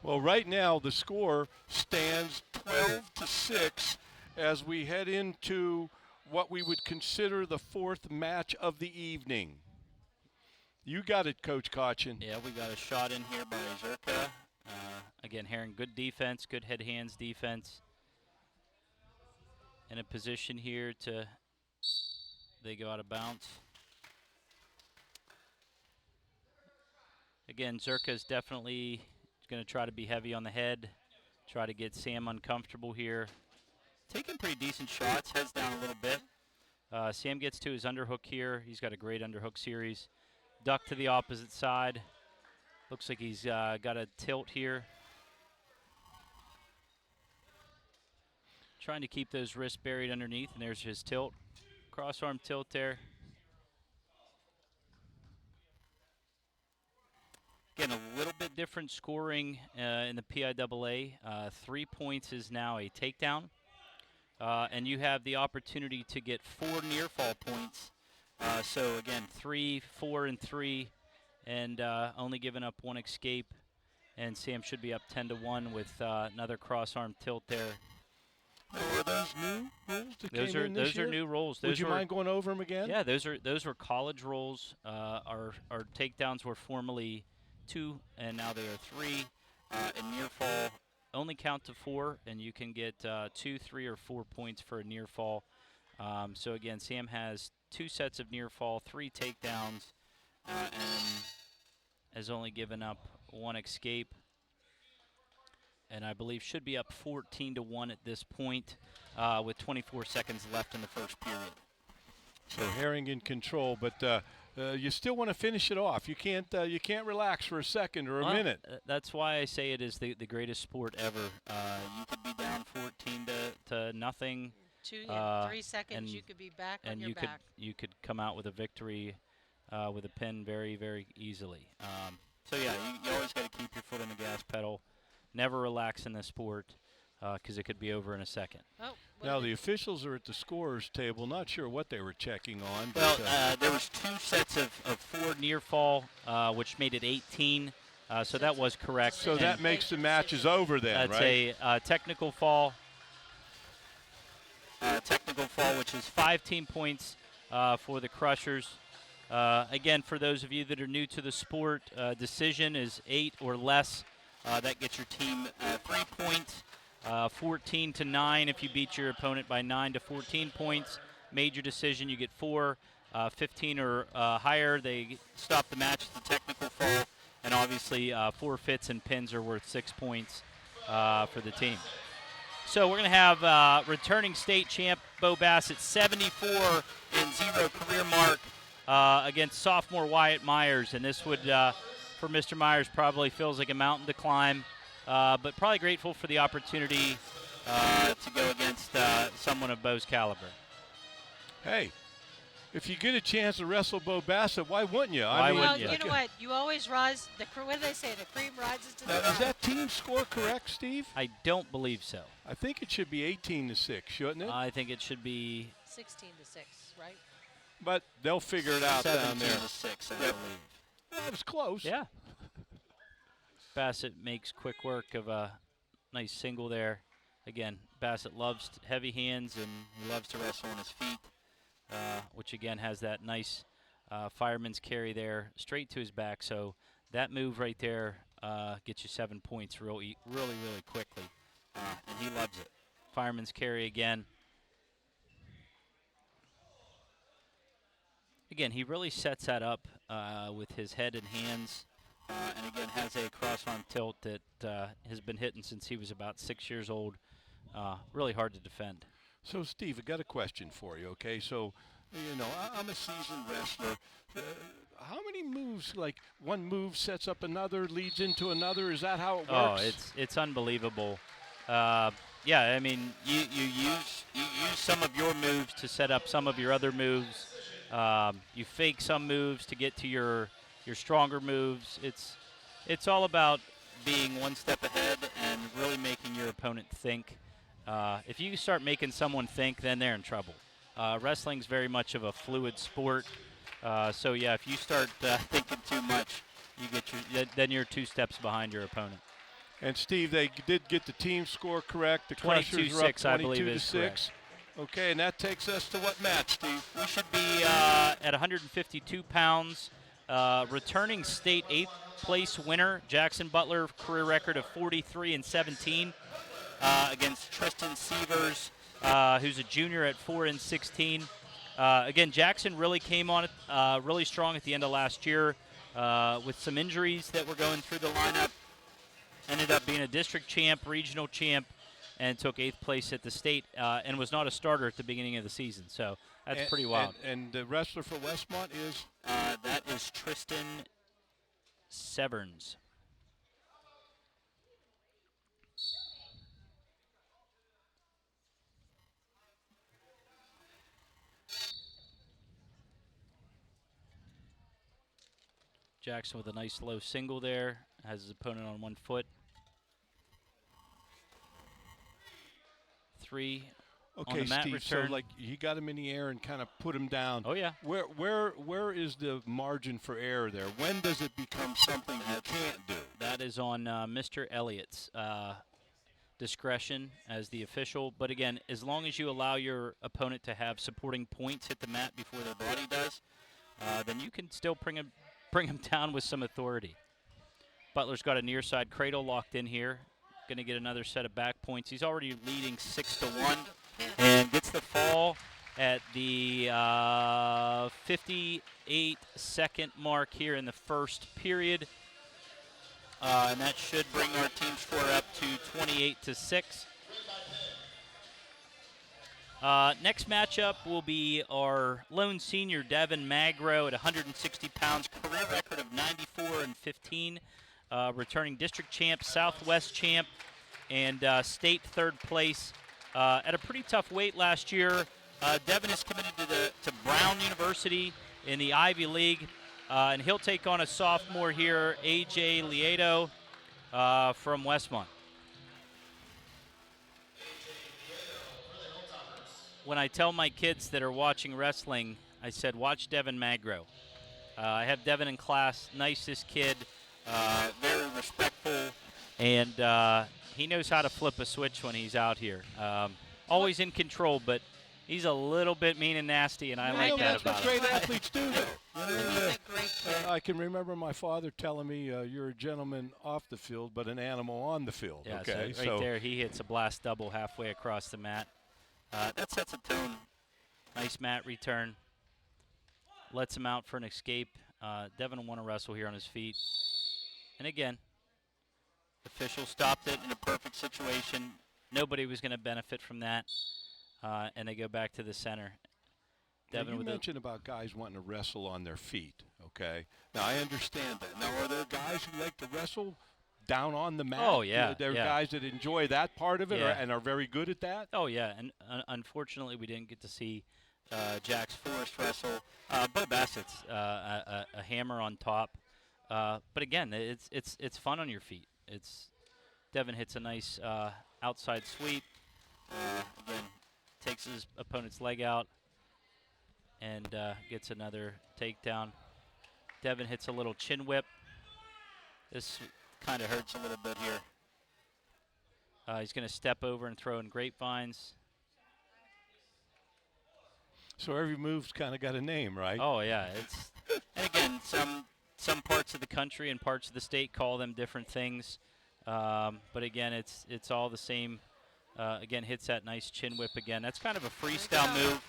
Well, right now the score stands 12-6 as we head into what we would consider the fourth match of the evening. You got it, Coach Cochin. Yeah, we got a shot in here by Zarka. Again, Herring, good defense, good head-hands defense. In a position here to, they go out of bounds. Again, Zarka is definitely going to try to be heavy on the head, try to get Sam uncomfortable here. Taking pretty decent shots, heads down a little bit. Sam gets to his underhook here. He's got a great underhook series. Duck to the opposite side. Looks like he's got a tilt here. Trying to keep those wrists buried underneath, and there's his tilt. Cross arm tilt there. Again, a little bit different scoring in the PIAA. 3 points is now a takedown. And you have the opportunity to get 4 near fall points. So again, 3, 4, and 3, and only giving up 1 escape. And Sam should be up 10-1 with another cross arm tilt there. Are those new rules that Those came are in this year? new rules. Would you mind going over them again? Yeah, those were college rules. Our takedowns were formerly 2, and now they are 3. And near fall only count to 4, and you can get 2, 3, or 4 points for a near fall. So again, Sam has 2 sets of near fall, 3 takedowns, and has only given up 1 escape. And I believe should be up 14-1 at this point, with 24 seconds left in the first period. So Herring in control, but you still want to finish it off. You can't relax for a second or a minute. That's why I say it is the greatest sport ever. You could be down 14 to nothing. 3 seconds, you could be back on your back. You could come out with a victory with a pin very, very easily. So yeah, you always got to keep your foot on the gas pedal. Never relax in this sport, because it could be over in a second. Oh, now the officials are at the scorers table. Not sure what they were checking on. Well, but, there was 2 sets of 4 near fall, which made it 18. So that was correct. So that makes the matches over then, that's right? That's a technical fall. Technical fall, which is 5 team points for the Crushers. Again, for those of you that are new to the sport, decision is 8 or less. That gets your team 3 points. 14-9 if you beat your opponent by 9 to 14 points. Major decision, you get 4. 15 or higher, they stop the match at the technical fall. And obviously, forfeits and pins are worth 6 points for the team. So we're going to have returning state champ Bo Bassett, 74 and 0 career mark against sophomore Wyatt Myers. And this would, for Mr. Myers, probably feels like a mountain to climb, but probably grateful for the opportunity to go against someone of Bo's caliber. Hey, if you get a chance to wrestle Bo Bassett, why wouldn't you? Why wouldn't you know what? You always rise. What do they say? The cream rises to the top. Is that team score correct, Steve? I don't believe so. I think it should be 18-6, shouldn't it? I think it should be 16-6, right? But they'll figure it out down there. 17-6, I believe. Well, it was close. Yeah. Bassett makes quick work of a nice single there. Again, Bassett loves heavy hands, and he loves to wrestle on his feet, which again has that nice fireman's carry there straight to his back. So that move right there gets you 7 points really, really, really quickly, and he loves it. Fireman's carry again. Again, he really sets that up with his head and hands, and again has a cross-arm tilt that has been hitting since he was about 6 years old. Really hard to defend. So, Steve, I got a question for you, okay? So, you know, I'm a seasoned wrestler. How many moves, like one move sets up another, leads into another? Is that how it works? Oh, it's unbelievable. Yeah, I mean, you use some of your moves to set up some of your other moves. You fake some moves to get to your stronger moves. It's all about being one step ahead and really making your opponent think. If you start making someone think, then they're in trouble. Wrestling's very much of a fluid sport. So yeah, if you start thinking too much, then you're 2 steps behind your opponent. And Steve, they did get the team score correct. The Crushers were up 22-6, I believe, is 22-6. correct. Okay, and that takes us to what match, Steve? We should be at 152 pounds. Returning state 8th place winner, Jackson Butler, career record of 43-17 against Tristan Sievers, who's a junior at 4-16. Again, Jackson really came on it really strong at the end of last year with some injuries that were going through the lineup. Ended up being a district champ, regional champ, and took 8th place at the state and was not a starter at the beginning of the season. So that's pretty wild. And the wrestler for Westmont is? That is Tristan Severns. Jackson with a nice low single there, has his opponent on 1 foot. 3 on the mat Steve, return. so like he got him in the air and kind of put him down. Oh, yeah. Where is the margin for error there? When does it become something you can't do? That is on Mr. Elliott's discretion as the official. But again, as long as you allow your opponent to have supporting points hit the mat before their body does, then you can still bring him down with some authority. Butler's got a near side cradle locked in here. Going to get another set of back points. He's already leading 6-1 and gets the fall at the 58-second mark here in the first period. And that should bring our team score up to 28-6. Next matchup will be our lone senior, Devin Magro, at 160 pounds, career record of 94-15, returning district champ, Southwest champ, and state 3rd place at a pretty tough weight last year. Devin is committed to Brown University in the Ivy League, and he'll take on a sophomore here, AJ Lieto from Westmont. When I tell my kids that are watching wrestling, I said, watch Devin Magro. I have Devin in class, nicest kid, very respectful, and he knows how to flip a switch when he's out here. Always in control, but he's a little bit mean and nasty, and I like that about him. That's what great athletes do, though. I can remember my father telling me, you're a gentleman off the field, but an animal on the field. Yeah, okay, so right there, he hits a blast double halfway across the mat. That sets a tone. Nice mat return. Lets him out for an escape. Devin will want to wrestle here on his feet. And again, official stopped it in a perfect situation. Nobody was going to benefit from that. And they go back to the center. Devin, you mentioned about guys wanting to wrestle on their feet, okay? Now, I understand that. Now, are there guys who like to wrestle down on the mat? Oh, yeah. There are guys that enjoy that part of it and are very good at that? Oh, yeah. And unfortunately, we didn't get to see Jax Forrest wrestle. Bo Bassett's a hammer on top. But again, it's fun on your feet. Devin hits a nice outside sweep. Again, takes his opponent's leg out and gets another takedown. Devin hits a little chin whip. This kind of hurts a little bit here. He's going to step over and throw in grapevines. So every move's kind of got a name, right? Oh, yeah. And again, some parts of the country and parts of the state call them different things. But again, it's all the same. Again, hits that nice chin whip again. That's kind of a freestyle move,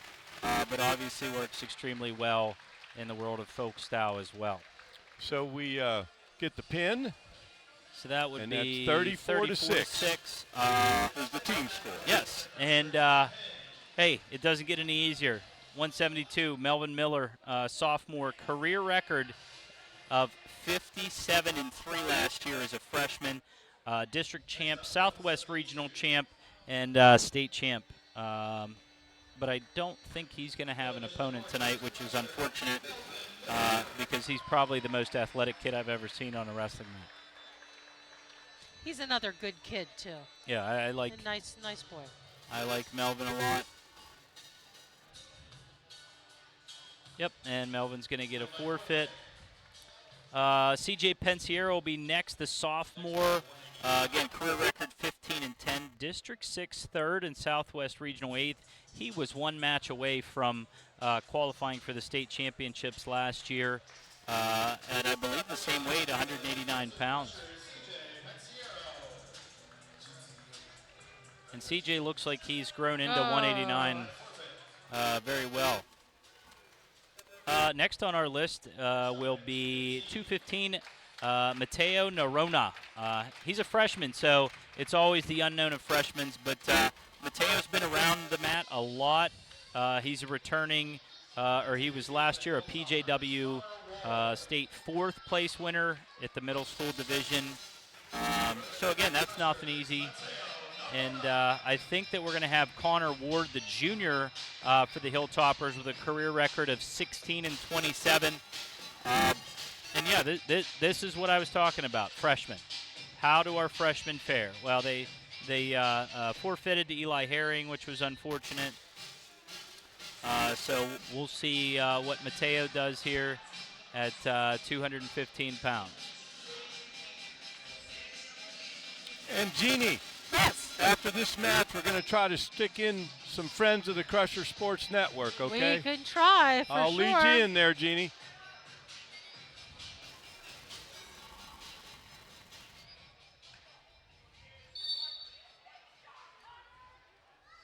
but obviously works extremely well in the world of folk style as well. So we get the pin. So that would be 34-6 is the team score. Yes, and hey, it doesn't get any easier. 172, Melvin Miller, sophomore, career record of 57-3 last year as a freshman. District champ, Southwest regional champ, and state champ. But I don't think he's going to have an opponent tonight, which is unfortunate because he's probably the most athletic kid I've ever seen on a wrestling mat. He's another good kid, too. Yeah, I like. A nice boy. I like Melvin a lot. Yep, and Melvin's going to get a forfeit. CJ Pensiero will be next, the sophomore. Again, career record 15-10, District 6 3rd and Southwest Regional 8th. He was one match away from qualifying for the state championships last year. And I believe the same weight, 189 pounds. And CJ looks like he's grown into 189 very well. Next on our list will be 215, Mateo Norona. He's a freshman, so it's always the unknown of freshmen, but Mateo's been around the mat a lot. He's a returning, or he was last year a PJW state 4th place winner at the middle school division. So again, that's nothing easy. And I think that we're going to have Connor Ward, the junior, for the Hilltoppers with a career record of 16-27. And yeah, this is what I was talking about, freshmen. How do our freshmen fare? Well, they forfeited to Eli Herring, which was unfortunate. So we'll see what Mateo does here at 215 pounds. And Jeannie, after this match, we're going to try to stick in some friends of the Crusher Sports Network, okay? We can try, for I'll sure. lead you in there, Jeannie.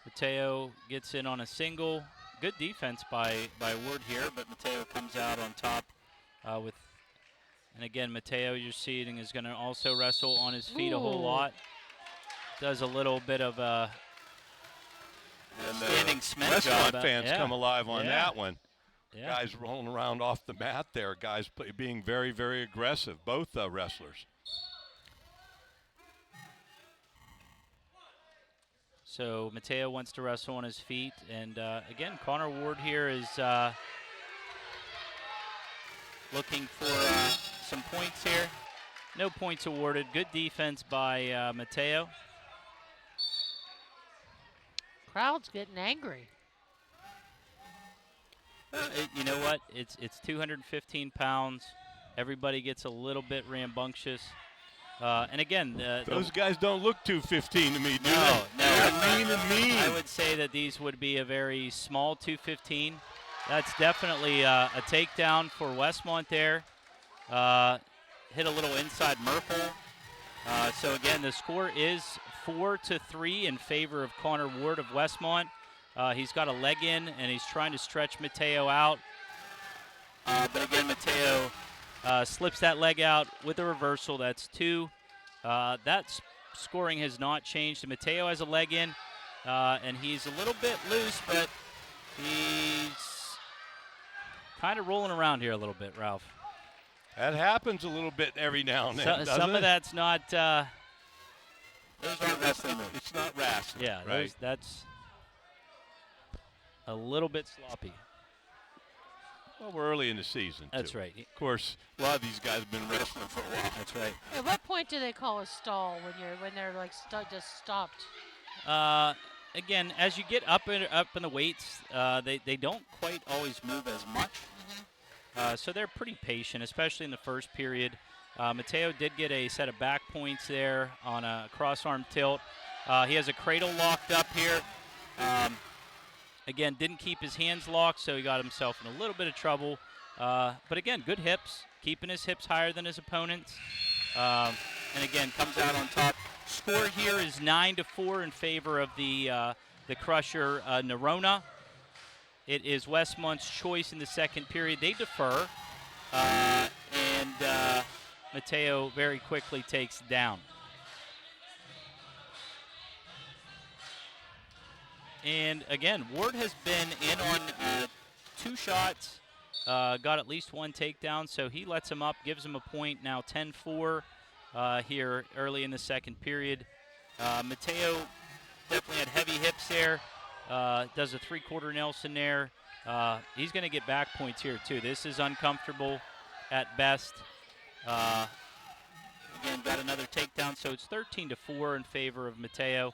Mateo gets in on a single. Good defense by Ward here, but Mateo comes out on top with. And again, Mateo, you're seeing, is going to also wrestle on his feet a whole lot. Does a little bit of a standing cement Westmont job. fans come alive on that one. Yeah. Guys rolling around off the mat there. Guys being very, very aggressive, both wrestlers. So Mateo wants to wrestle on his feet. And again, Connor Ward here is looking for some points here. No points awarded. Good defense by Mateo. Crowd's getting angry. You know what? It's 215 pounds. Everybody gets a little bit rambunctious. And again, those guys don't look 215 to me, do no, they? No. They're lean and mean. I would say that these would be a very small 215. That's definitely a takedown for Westmont there. Hit a little inside Murphy. So again, the score is 4-3 in favor of Connor Ward of Westmont. He's got a leg in, and he's trying to stretch Mateo out. But again, Mateo slips that leg out with a reversal. That's 2. That scoring has not changed. Mateo has a leg in, and he's a little bit loose, but he's kind of rolling around here a little bit, Ralph. That happens a little bit every now and then, doesn't some it? of that's not. Those aren't wrestling moves. It's not wrestling. Yeah, right. That's a little bit sloppy. Well, we're early in the season, That's too. right. Of course, a lot of these guys have been wrestling for a while. That's right. At what point do they call a stall when they're like just stopped? Again, as you get up in the weights, they don't quite always move as much. So they're pretty patient, especially in the first period. Mateo did get a set of back points there on a cross-arm tilt. He has a cradle locked up here. Again, didn't keep his hands locked, so he got himself in a little bit of trouble. But again, good hips, keeping his hips higher than his opponents. And again, comes out on top. Score here is 9-4 in favor of the Crusher Nerona. It is Westmont's choice in the second period. They defer, and Mateo very quickly takes down. And again, Ward has been in on 2 shots, got at least 1 takedown, so he lets him up, gives him a point, now 10-4 here early in the second period. Mateo definitely had heavy hips there, does a 3/4 Nelson there. He's going to get back points here too. This is uncomfortable at best. Again, got another takedown, so it's 13-4 in favor of Mateo.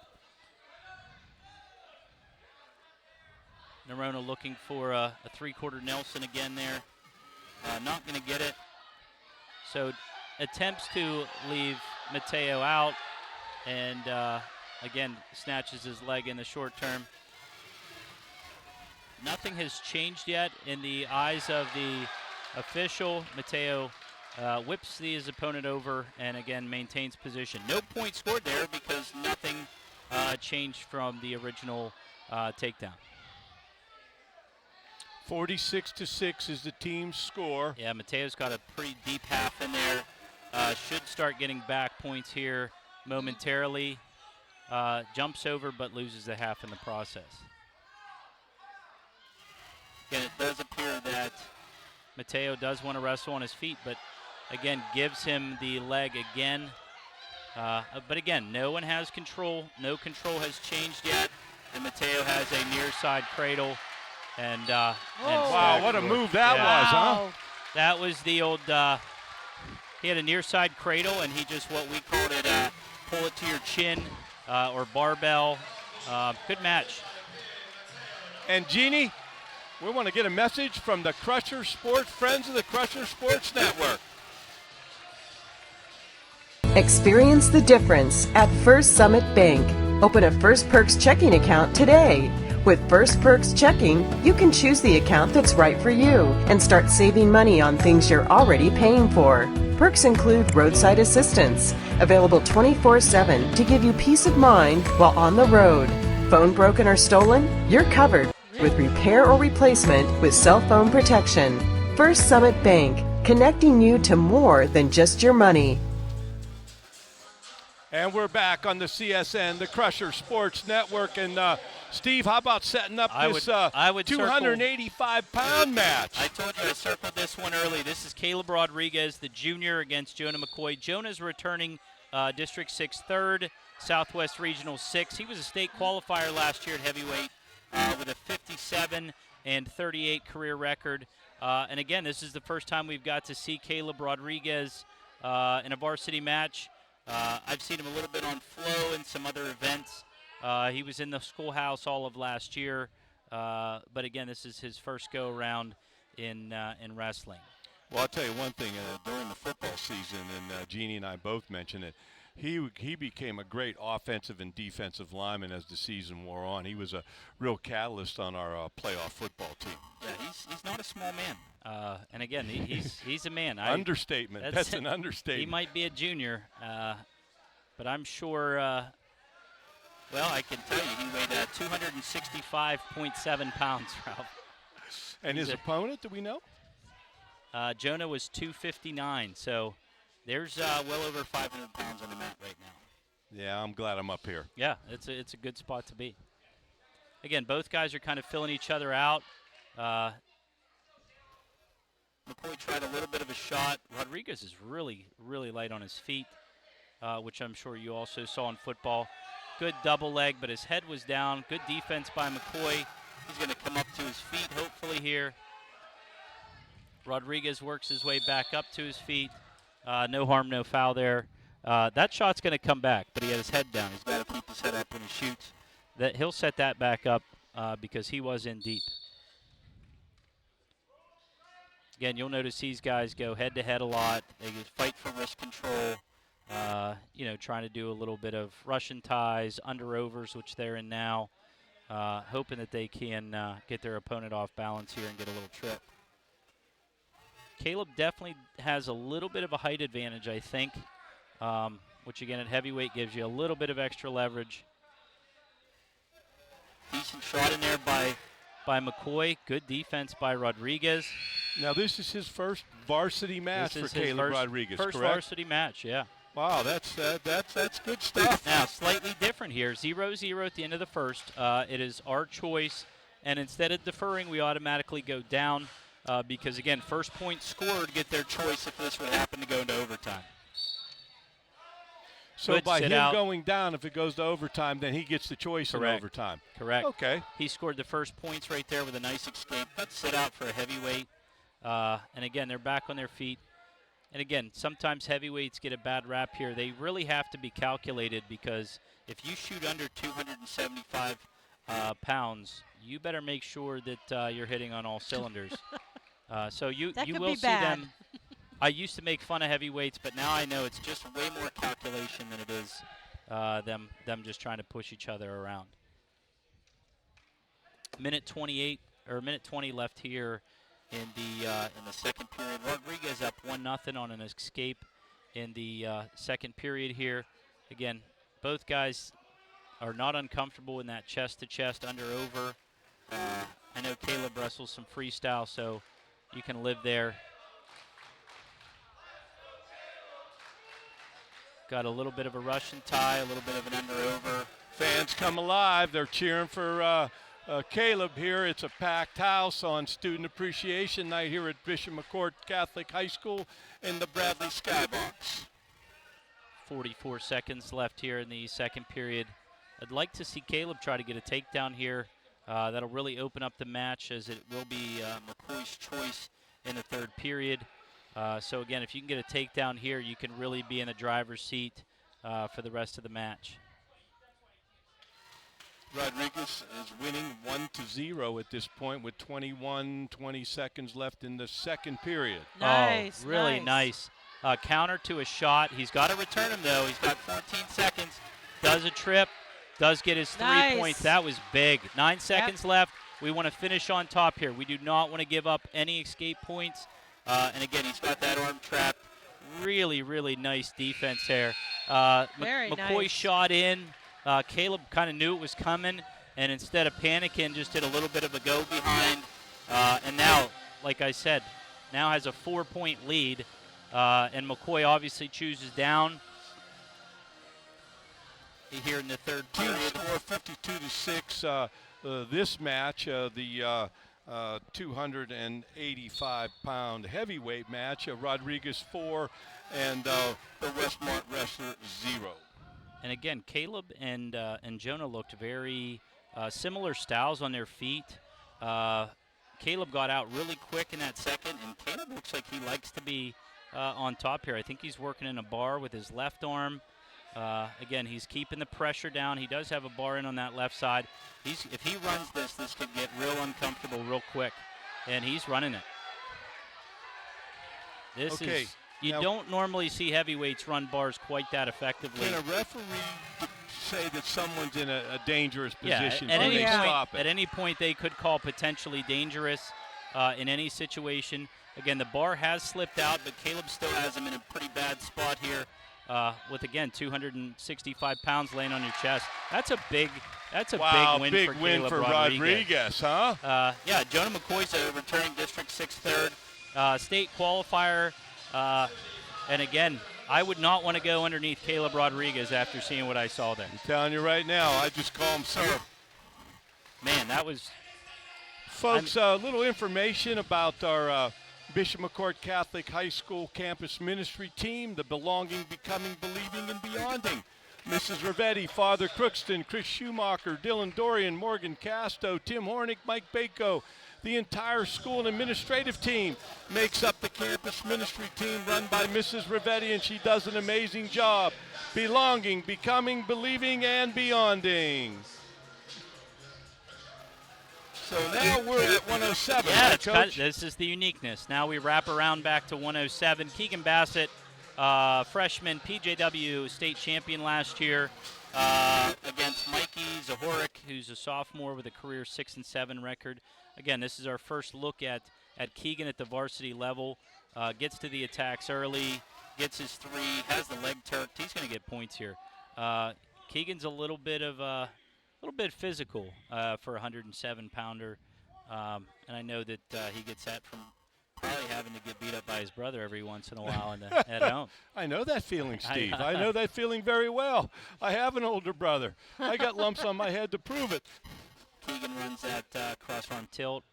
Nerona looking for a 3/4 Nelson again there. Not going to get it. So attempts to leave Mateo out, and again, snatches his leg in the short term. Nothing has changed yet in the eyes of the official. Mateo whips his opponent over and again maintains position. No point scored there because nothing changed from the original takedown. 46-6 is the team's score. Yeah, Mateo's got a pretty deep half in there. Should start getting back points here momentarily. jumps over but loses the half in the process. Again, it does appear that Mateo does want to wrestle on his feet, but again, gives him the leg again. But again, no one has control. No control has changed yet. And Mateo has a near side cradle. And wow, what a move that was, huh? That was the old, he had a near side cradle, and he just, what we called it, pull it to your chin or barbell. Good match. And Jeannie, we want to get a message from the Crusher Sports, friends of the Crusher Sports Network. Experience the difference at First Summit Bank. Open a First Perks checking account today. With First Perks Checking, you can choose the account that's right for you and start saving money on things you're already paying for. Perks include roadside assistance, available 24/7 to give you peace of mind while on the road. Phone broken or stolen? You're covered with repair or replacement with cell phone protection. First Summit Bank, connecting you to more than just your money. And we're back on the CSN, the Crusher Sports Network. And Steve, how about setting up this 285-pound match? I told you I circled this one early. This is Caleb Rodriguez, the junior, against Jonah McCoy. Jonah's returning District 6 third, Southwest Regional 6. He was a state qualifier last year at heavyweight with a 57 and 38 career record. And again, this is the first time we've got to see Caleb Rodriguez in a varsity match. I've seen him a little bit on Flow and some other events. He was in the schoolhouse all of last year. But again, this is his first go-around in wrestling. Well, I'll tell you one thing. During the football season, and Jeannie and I both mentioned it, he became a great offensive and defensive lineman as the season wore on. He was a real catalyst on our playoff football team. Yeah, he's not a small man. And again, he's a man. Understatement. That's an understatement. He might be a junior, but I'm sure. Well, I can tell you, he weighed 265.7 pounds, Ralph. And his opponent, do we know? Jonah was 259, so there's well over 500 pounds on the mat right now. Yeah, I'm glad I'm up here. Yeah, it's a good spot to be. Again, both guys are kind of filling each other out. McCoy tried a little bit of a shot. Rodriguez is really, really light on his feet, which I'm sure you also saw in football. Good double leg, but his head was down. Good defense by McCoy. He's going to come up to his feet, hopefully here. Rodriguez works his way back up to his feet. No harm, no foul there. That shot's going to come back, but he had his head down. He's got to keep his head up when he shoots. He'll set that back up because he was in deep. Again, you'll notice these guys go head-to-head a lot. They fight for wrist control, trying to do a little bit of Russian ties, under-overs, which they're in now, hoping that they can get their opponent off balance here and get a little trip. Caleb definitely has a little bit of a height advantage, I think, which, again, at heavyweight gives you a little bit of extra leverage. Decent shot in there by McCoy. Good defense by Rodriguez. Now, this is his first varsity match for Caleb Rodriguez, first correct? Varsity match, yeah. Wow, that's good stuff. Now, slightly different here. 0-0 at the end of the first. It is our choice, and instead of deferring, we automatically go down because, again, first point scored get their choice if this would happen to go into overtime. So by him going down, if it goes to overtime, then he gets the choice in overtime. Correct. Okay. He scored the first points right there with a nice escape. Let's sit out for a heavyweight. And, again, they're back on their feet. And, again, sometimes heavyweights get a bad rap here. They really have to be calculated because if you shoot under 275 pounds, you better make sure that you're hitting on all cylinders. So you will see them. I used to make fun of heavyweights, but now I know it's just way more calculation than it is them just trying to push each other around. Minute 20 left here in the second period. Rodriguez up 1-0 on an escape in the second period here. Again, both guys are not uncomfortable in that chest-to-chest under-over. I know Caleb wrestles some freestyle, so you can live there. Got a little bit of a Russian tie, a little bit of an under-over. Fans come alive. They're cheering for Caleb here. It's a packed house on Student Appreciation Night here at Bishop McCort Catholic High School in the Bradley Skybox. 44 seconds left here in the second period. I'd like to see Caleb try to get a takedown here. That'll really open up the match, as it will be McCoy's choice in the third period. So again, if you can get a takedown here, you can really be in the driver's seat for the rest of the match. Rodriguez is winning 1-0 at this point with 20 seconds left in the second period. Nice, really nice. Counter to a shot. He's got to return him, though. He's got 14 seconds. Does a trip. Does get his 3 points. That was big. 9 seconds left. We want to finish on top here. We do not want to give up any escape points. And again, he's got that arm trapped. Really, really nice defense there. Very McCoy nice. shot in. Caleb kind of knew it was coming, and instead of panicking, just did a little bit of a go behind. And now, like I said, now has a 4-point lead. And McCoy obviously chooses down here in the third period. Score 52-6. This match, the 285-pound heavyweight match. Rodriguez 4 and the Westmont wrestler 0. And again, Caleb and Jonah looked very similar styles on their feet. Caleb got out really quick in that second, and Caleb looks like he likes to be on top here. I think he's working in a bar with his left arm. Again, he's keeping the pressure down. He does have a bar in on that left side. If he runs this could get real uncomfortable real quick, and he's running it. You don't normally see heavyweights run bars quite that effectively. Can a referee say that someone's in a dangerous position at any point they could call potentially dangerous in any situation. Again, the bar has slipped out, but Caleb still has him in a pretty bad spot here with, again, 265 pounds laying on your chest. That's a big big win for Rodriguez, huh? Yeah, Jonah McCoy's a returning District 6 third, state qualifier. And again, I would not want to go underneath Caleb Rodriguez after seeing what I saw there. I'm telling you right now, I just call him sir. Man, that was... Folks, a little information about our Bishop McCort Catholic High School campus ministry team, the Belonging, Becoming, Believing, and Beyonding. Mrs. Rivetti, Father Crookston, Chris Schumacher, Dylan Dorian, Morgan Casto, Tim Hornick, Mike Bako. The entire school and administrative team makes up the campus ministry team run by Mrs. Rivetti, and she does an amazing job. Belonging, Becoming, Believing, and Beyonding. So now we're at 107. Yeah, Coach. This is the uniqueness. Now we wrap around back to 107. Keegan Bassett, freshman, PJW state champion last year against Mikey Zahorik, who's a sophomore with a career 6-7 record. Again, this is our first look at Keegan at the varsity level. Gets to the attacks early, gets his 3, has the leg turked. He's going to get points here. Keegan's a little bit physical for a 107-pounder, and I know that he gets that from probably having to get beat up by his brother every once in a while at home. I know that feeling, Steve. I know that feeling very well. I have an older brother. I got lumps on my head to prove it. Keegan runs that cross-arm tilt.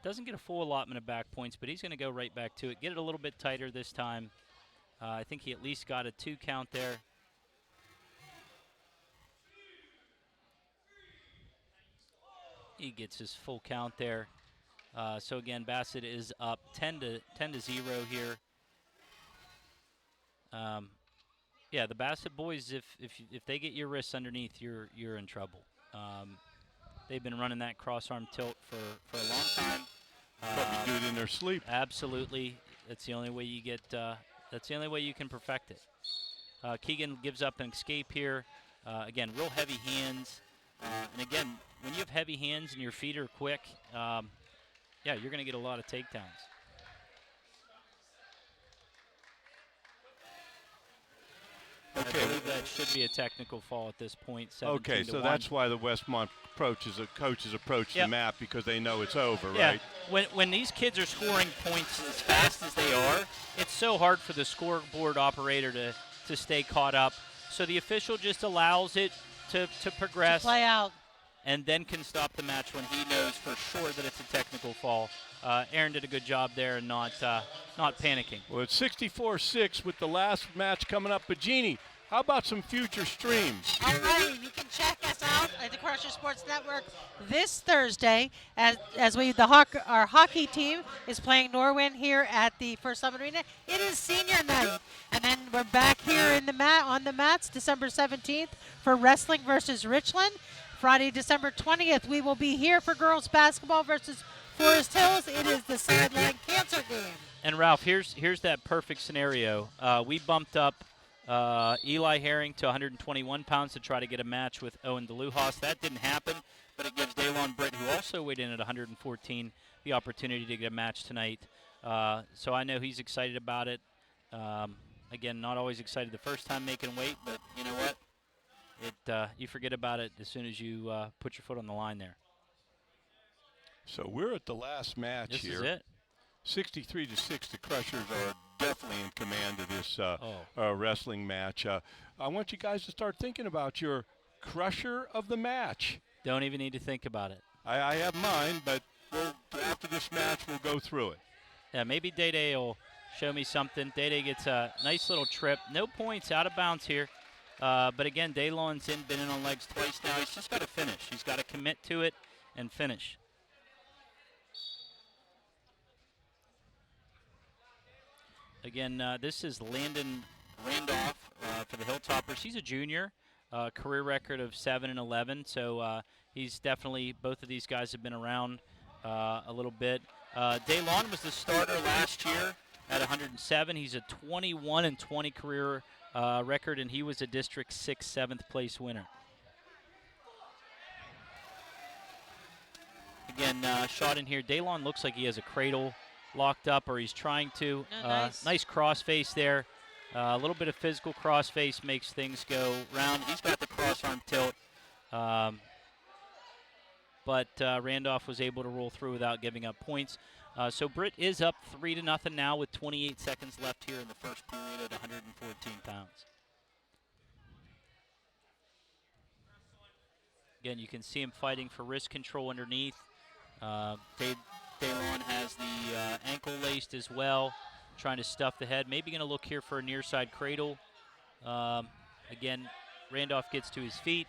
Doesn't get a full allotment of back points, but he's going to go right back to it. Get it a little bit tighter this time. I think he at least got a 2 count there. He gets his full count there. So again, Bassett is up 10-0 here. Yeah, the Bassett boys, if they get your wrists underneath, you're in trouble. They've been running that cross-arm tilt for a long time. Probably do it in their sleep. Absolutely. That's the only way you get. That's the only way you can perfect it. Keegan gives up an escape here. Again, real heavy hands. And again, when you have heavy hands and your feet are quick, yeah, you're going to get a lot of takedowns. I believe that should be a technical fall at this point. Okay, so that's why the Westmont coaches approach the map, because they know it's over, yeah. right? When these kids are scoring points as fast as they are, it's so hard for the scoreboard operator to stay caught up. So the official just allows it. to progress. Play out. And then can stop the match when he knows for sure that it's a technical fall. Aaron did a good job there and not panicking. Well, it's 64-6 with the last match coming up. But, Jeannie, how about some future streams? All right, you can check us out at the Crusher Sports Network this Thursday as our hockey team is playing Norwin here at the First Summit Arena. It is senior night, and then we're back here in on the mats December 17th for wrestling versus Richland. Friday, December 20th, we will be here for girls basketball versus Forest Hills. It is the sideline cancer game. And Ralph, here's that perfect scenario. We bumped up Eli Herring to 121 pounds to try to get a match with Owen DeLuhas. That didn't happen, but it gives Daylon Britt, who also weighed in at 114, the opportunity to get a match tonight. So I know he's excited about it. Again, not always excited the first time making weight, but you know what? You forget about it as soon as you put your foot on the line there. So we're at the last match This here. is it. 63-6, the Crushers are definitely in command of this wrestling match. I want you guys to start thinking about your Crusher of the match. Don't even need to think about it. I have mine, but after this match, we'll go through it. Yeah, maybe Day will show me something. Day gets a nice little trip. No points, out of bounds here. But again, Daylon's been in on legs twice now. He's just got to finish. He's got to commit to it and finish. Again, this is Landon Randolph for the Hilltoppers. He's a junior, career record of 7-11. So he's definitely, both of these guys have been around a little bit. Daylon was the starter last year at 107. He's a 21-20 career record, and he was a District 6 7th place winner. Again, shot in here. Daylon looks like he has a cradle locked up, or he's trying to. Nice crossface there. A little bit of physical crossface makes things go round. He's got the cross arm tilt, but Randolph was able to roll through without giving up points. So Britt is up 3-0 now with 28 seconds left here in the first period at 114 pounds. Again, you can see him fighting for wrist control underneath. Daylon has the ankle laced as well, trying to stuff the head. Maybe going to look here for a near side cradle. Again, Randolph gets to his feet.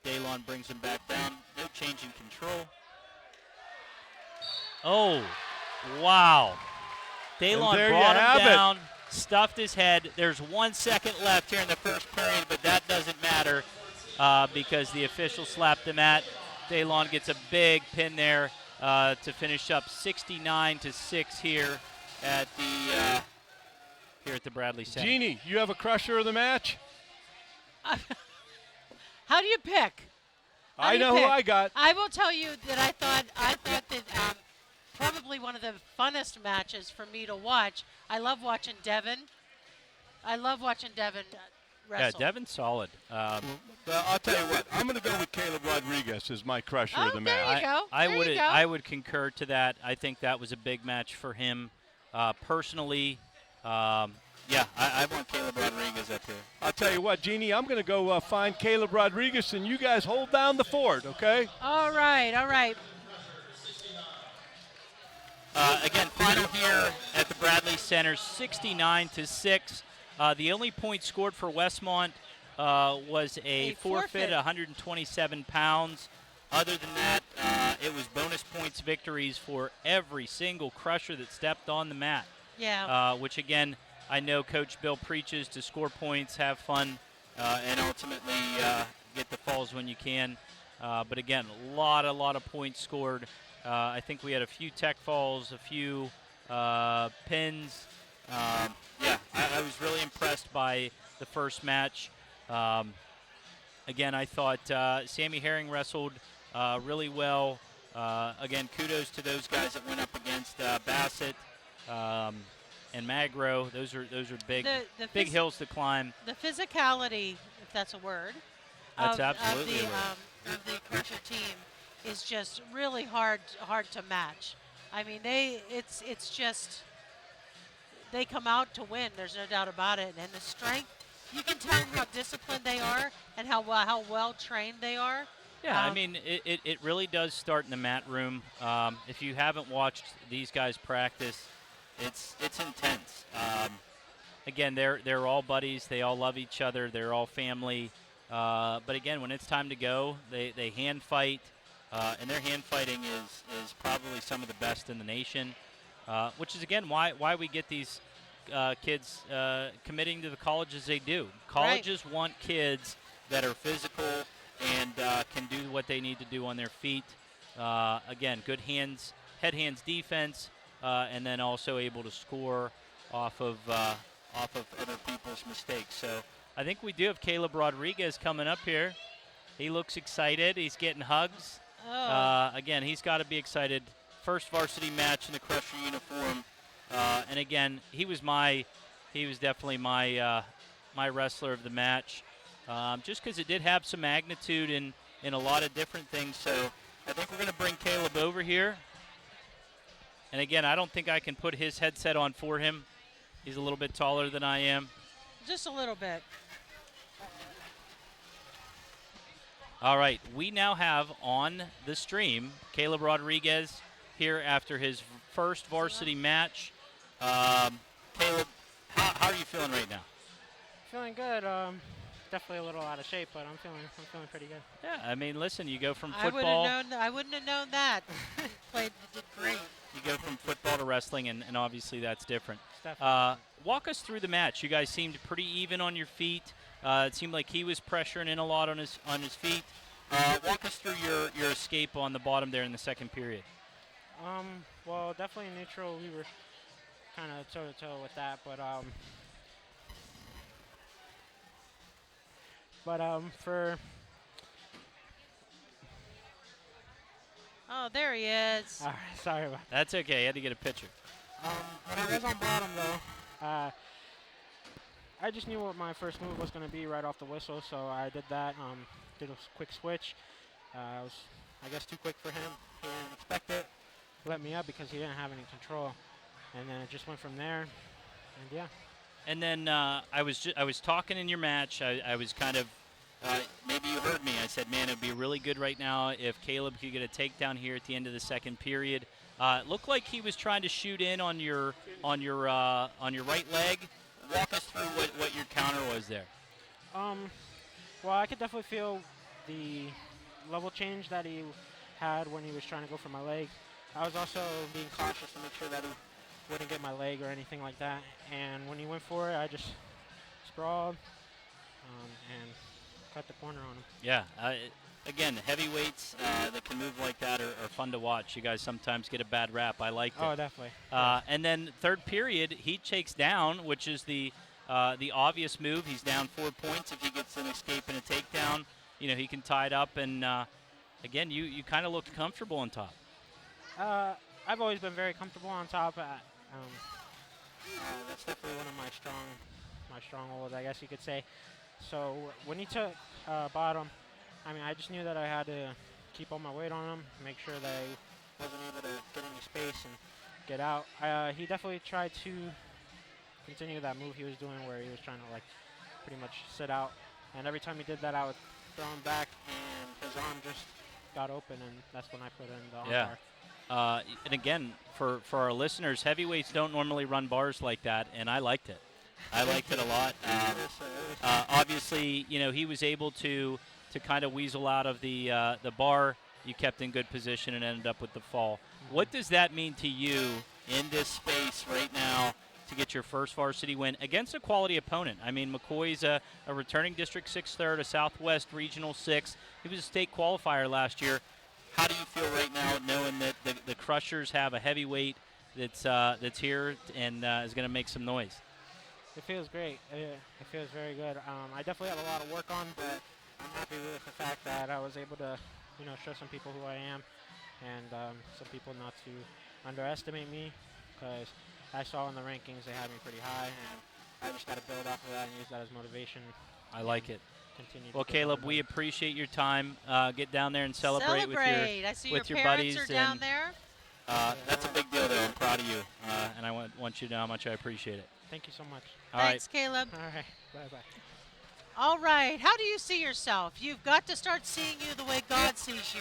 Daylon brings him back down. No change in control. Oh, wow. Daylon brought him down, stuffed his head. There's 1 second left here in the first period, but that doesn't matter because the official slapped the mat. Daylon gets a big pin there to finish up 69-6 here at the Bradley Center. Jeannie, you have a Crusher of the match? How do you pick? I know who I got. I will tell you that I thought that probably one of the funnest matches for me to watch. I love watching Devin. Wrestle. Yeah, Devin's solid. Well, I'll tell you what. I'm going to go with Caleb Rodriguez as my Crusher of the match. There you go. I would concur to that. I think that was a big match for him personally. Yeah, I want Caleb Rodriguez up here. I'll tell you what, Jeannie, I'm going to go find Caleb Rodriguez, and you guys hold down the fort, okay? All right. Again, final here at the Bradley Center, 69-6. The only point scored for Westmont was a forfeit at 127 pounds. Other than that, it was bonus points victories for every single Crusher that stepped on the mat. Yeah. Which, again, I know Coach Bill preaches to score points, have fun, and ultimately get the falls when you can. But, again, a lot of points scored. I think we had a few tech falls, a few pins. Yeah, I was really impressed by the first match. Again, I thought Sammy Herring wrestled really well. Again, kudos to those guys that went up against Bassett and Magro. Those are big big hills to climb. The physicality, if that's a word, that's absolutely of the Crusher team is just really hard to match. I mean, it's just they come out to win. There's no doubt about it. And the strength you can tell how disciplined they are and how well trained they are. Yeah, I mean, it really does start in the mat room. If you haven't watched these guys practice, it's intense. Again, they're all buddies. They all love each other. They're all family. But again, when it's time to go, they hand fight, and their hand fighting is probably some of the best in the nation. Which is again why we get these kids committing to the colleges they do. Colleges want kids that are physical and can do what they need to do on their feet. Again, good hands, head hands defense, and then also able to score off of other people's mistakes. So I think we do have Caleb Rodriguez coming up here. He looks excited. He's getting hugs. Again, he's got to be excited. First varsity match in the Crusher uniform. And again, he was definitely my wrestler of the match. Just because it did have some magnitude in a lot of different things. So I think we're going to bring Caleb over here. And again, I don't think I can put his headset on for him. He's a little bit taller than I am. Just a little bit. All right, we now have on the stream Caleb Rodriguez here after his first varsity match. Caleb, how are you feeling right now? Feeling good. Definitely a little out of shape, but I'm feeling pretty good. Yeah, I mean, listen, you go from football. I wouldn't have known that. Did great. You go from football to wrestling, and obviously that's different. Walk us through the match. You guys seemed pretty even on your feet. It seemed like he was pressuring in a lot on his feet. Walk us through your escape on the bottom there in the second period. Well, definitely neutral. We were kind of toe-to-toe with that, but for Oh, there he is. All right, sorry about that. That's okay. I had to get a picture. When I was on bottom, though, I just knew what my first move was going to be right off the whistle, so I did that. Did a quick switch. I was, I guess, too quick for him. He didn't expect it. Let me up because he didn't have any control, and then it just went from there. And yeah. And then I was talking in your match. I was kind of maybe you heard me. I said, man, it'd be really good right now if Caleb could get a takedown here at the end of the second period. It looked like he was trying to shoot in on your right leg. Walk us through what your counter was there. Well, I could definitely feel the level change that he had when he was trying to go for my leg. I was also being cautious to make sure that he wouldn't get my leg or anything like that. And when he went for it, I just sprawled and cut the corner on him. Yeah. Again, heavyweights that can move like that are fun to watch. You guys sometimes get a bad rap. I liked it. Oh, definitely. And then third period, he takes down, which is the obvious move. He's down 4 points. If he gets an escape and a takedown, he can tie it up. And again, you kind of looked comfortable on top. I've always been very comfortable on top. That's definitely one of my strongholds, I guess you could say. So when he took bottom, I mean, I just knew that I had to keep all my weight on him, make sure that I wasn't able to get any space and get out. He definitely tried to continue that move he was doing where he was trying to pretty much sit out. And every time he did that, I would throw him back, and his arm just got open, and that's when I put in the arm bar. And again, for our listeners, heavyweights don't normally run bars like that, and I liked it. I liked it a lot. Obviously, he was able to kind of weasel out of the bar. You kept in good position and ended up with the fall. Mm-hmm. What does that mean to you in this space right now to get your first varsity win against a quality opponent? I mean, McCoy's a returning District 6 third, a Southwest Regional 6. He was a state qualifier last year. How do you feel right now knowing that the Crushers have a heavyweight that's here and is going to make some noise? It feels great. It feels very good. I definitely have a lot of work on, but I'm happy with the fact that I was able to, show some people who I am, and some people not to underestimate me, because I saw in the rankings they had me pretty high, and I just got to build off of that and use that as motivation. I like it. Continue. Well, Caleb, we appreciate your time. Get down there and celebrate with I see with your your parents buddies. are down there. That's a big deal, though. I'm proud of you, and I want you to know how much I appreciate it. Thank you so much. All Thanks, right. Caleb. All right. Bye-bye. All right. How do you see yourself? You've got to start seeing you the way God sees you.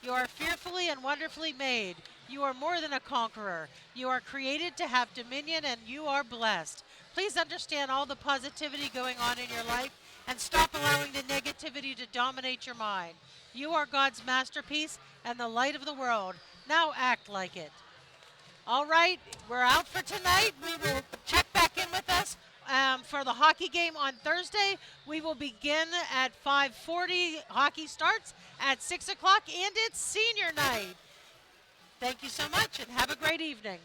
You are fearfully and wonderfully made. You are more than a conqueror. You are created to have dominion, and you are blessed. Please understand all the positivity going on in your life and stop allowing the negativity to dominate your mind. You are God's masterpiece and the light of the world. Now act like it. All right, we're out for tonight. We will check back in with us for the hockey game on Thursday. We will begin at 5:40. Hockey starts at 6 o'clock, and it's senior night. Thank you so much, and have a great evening.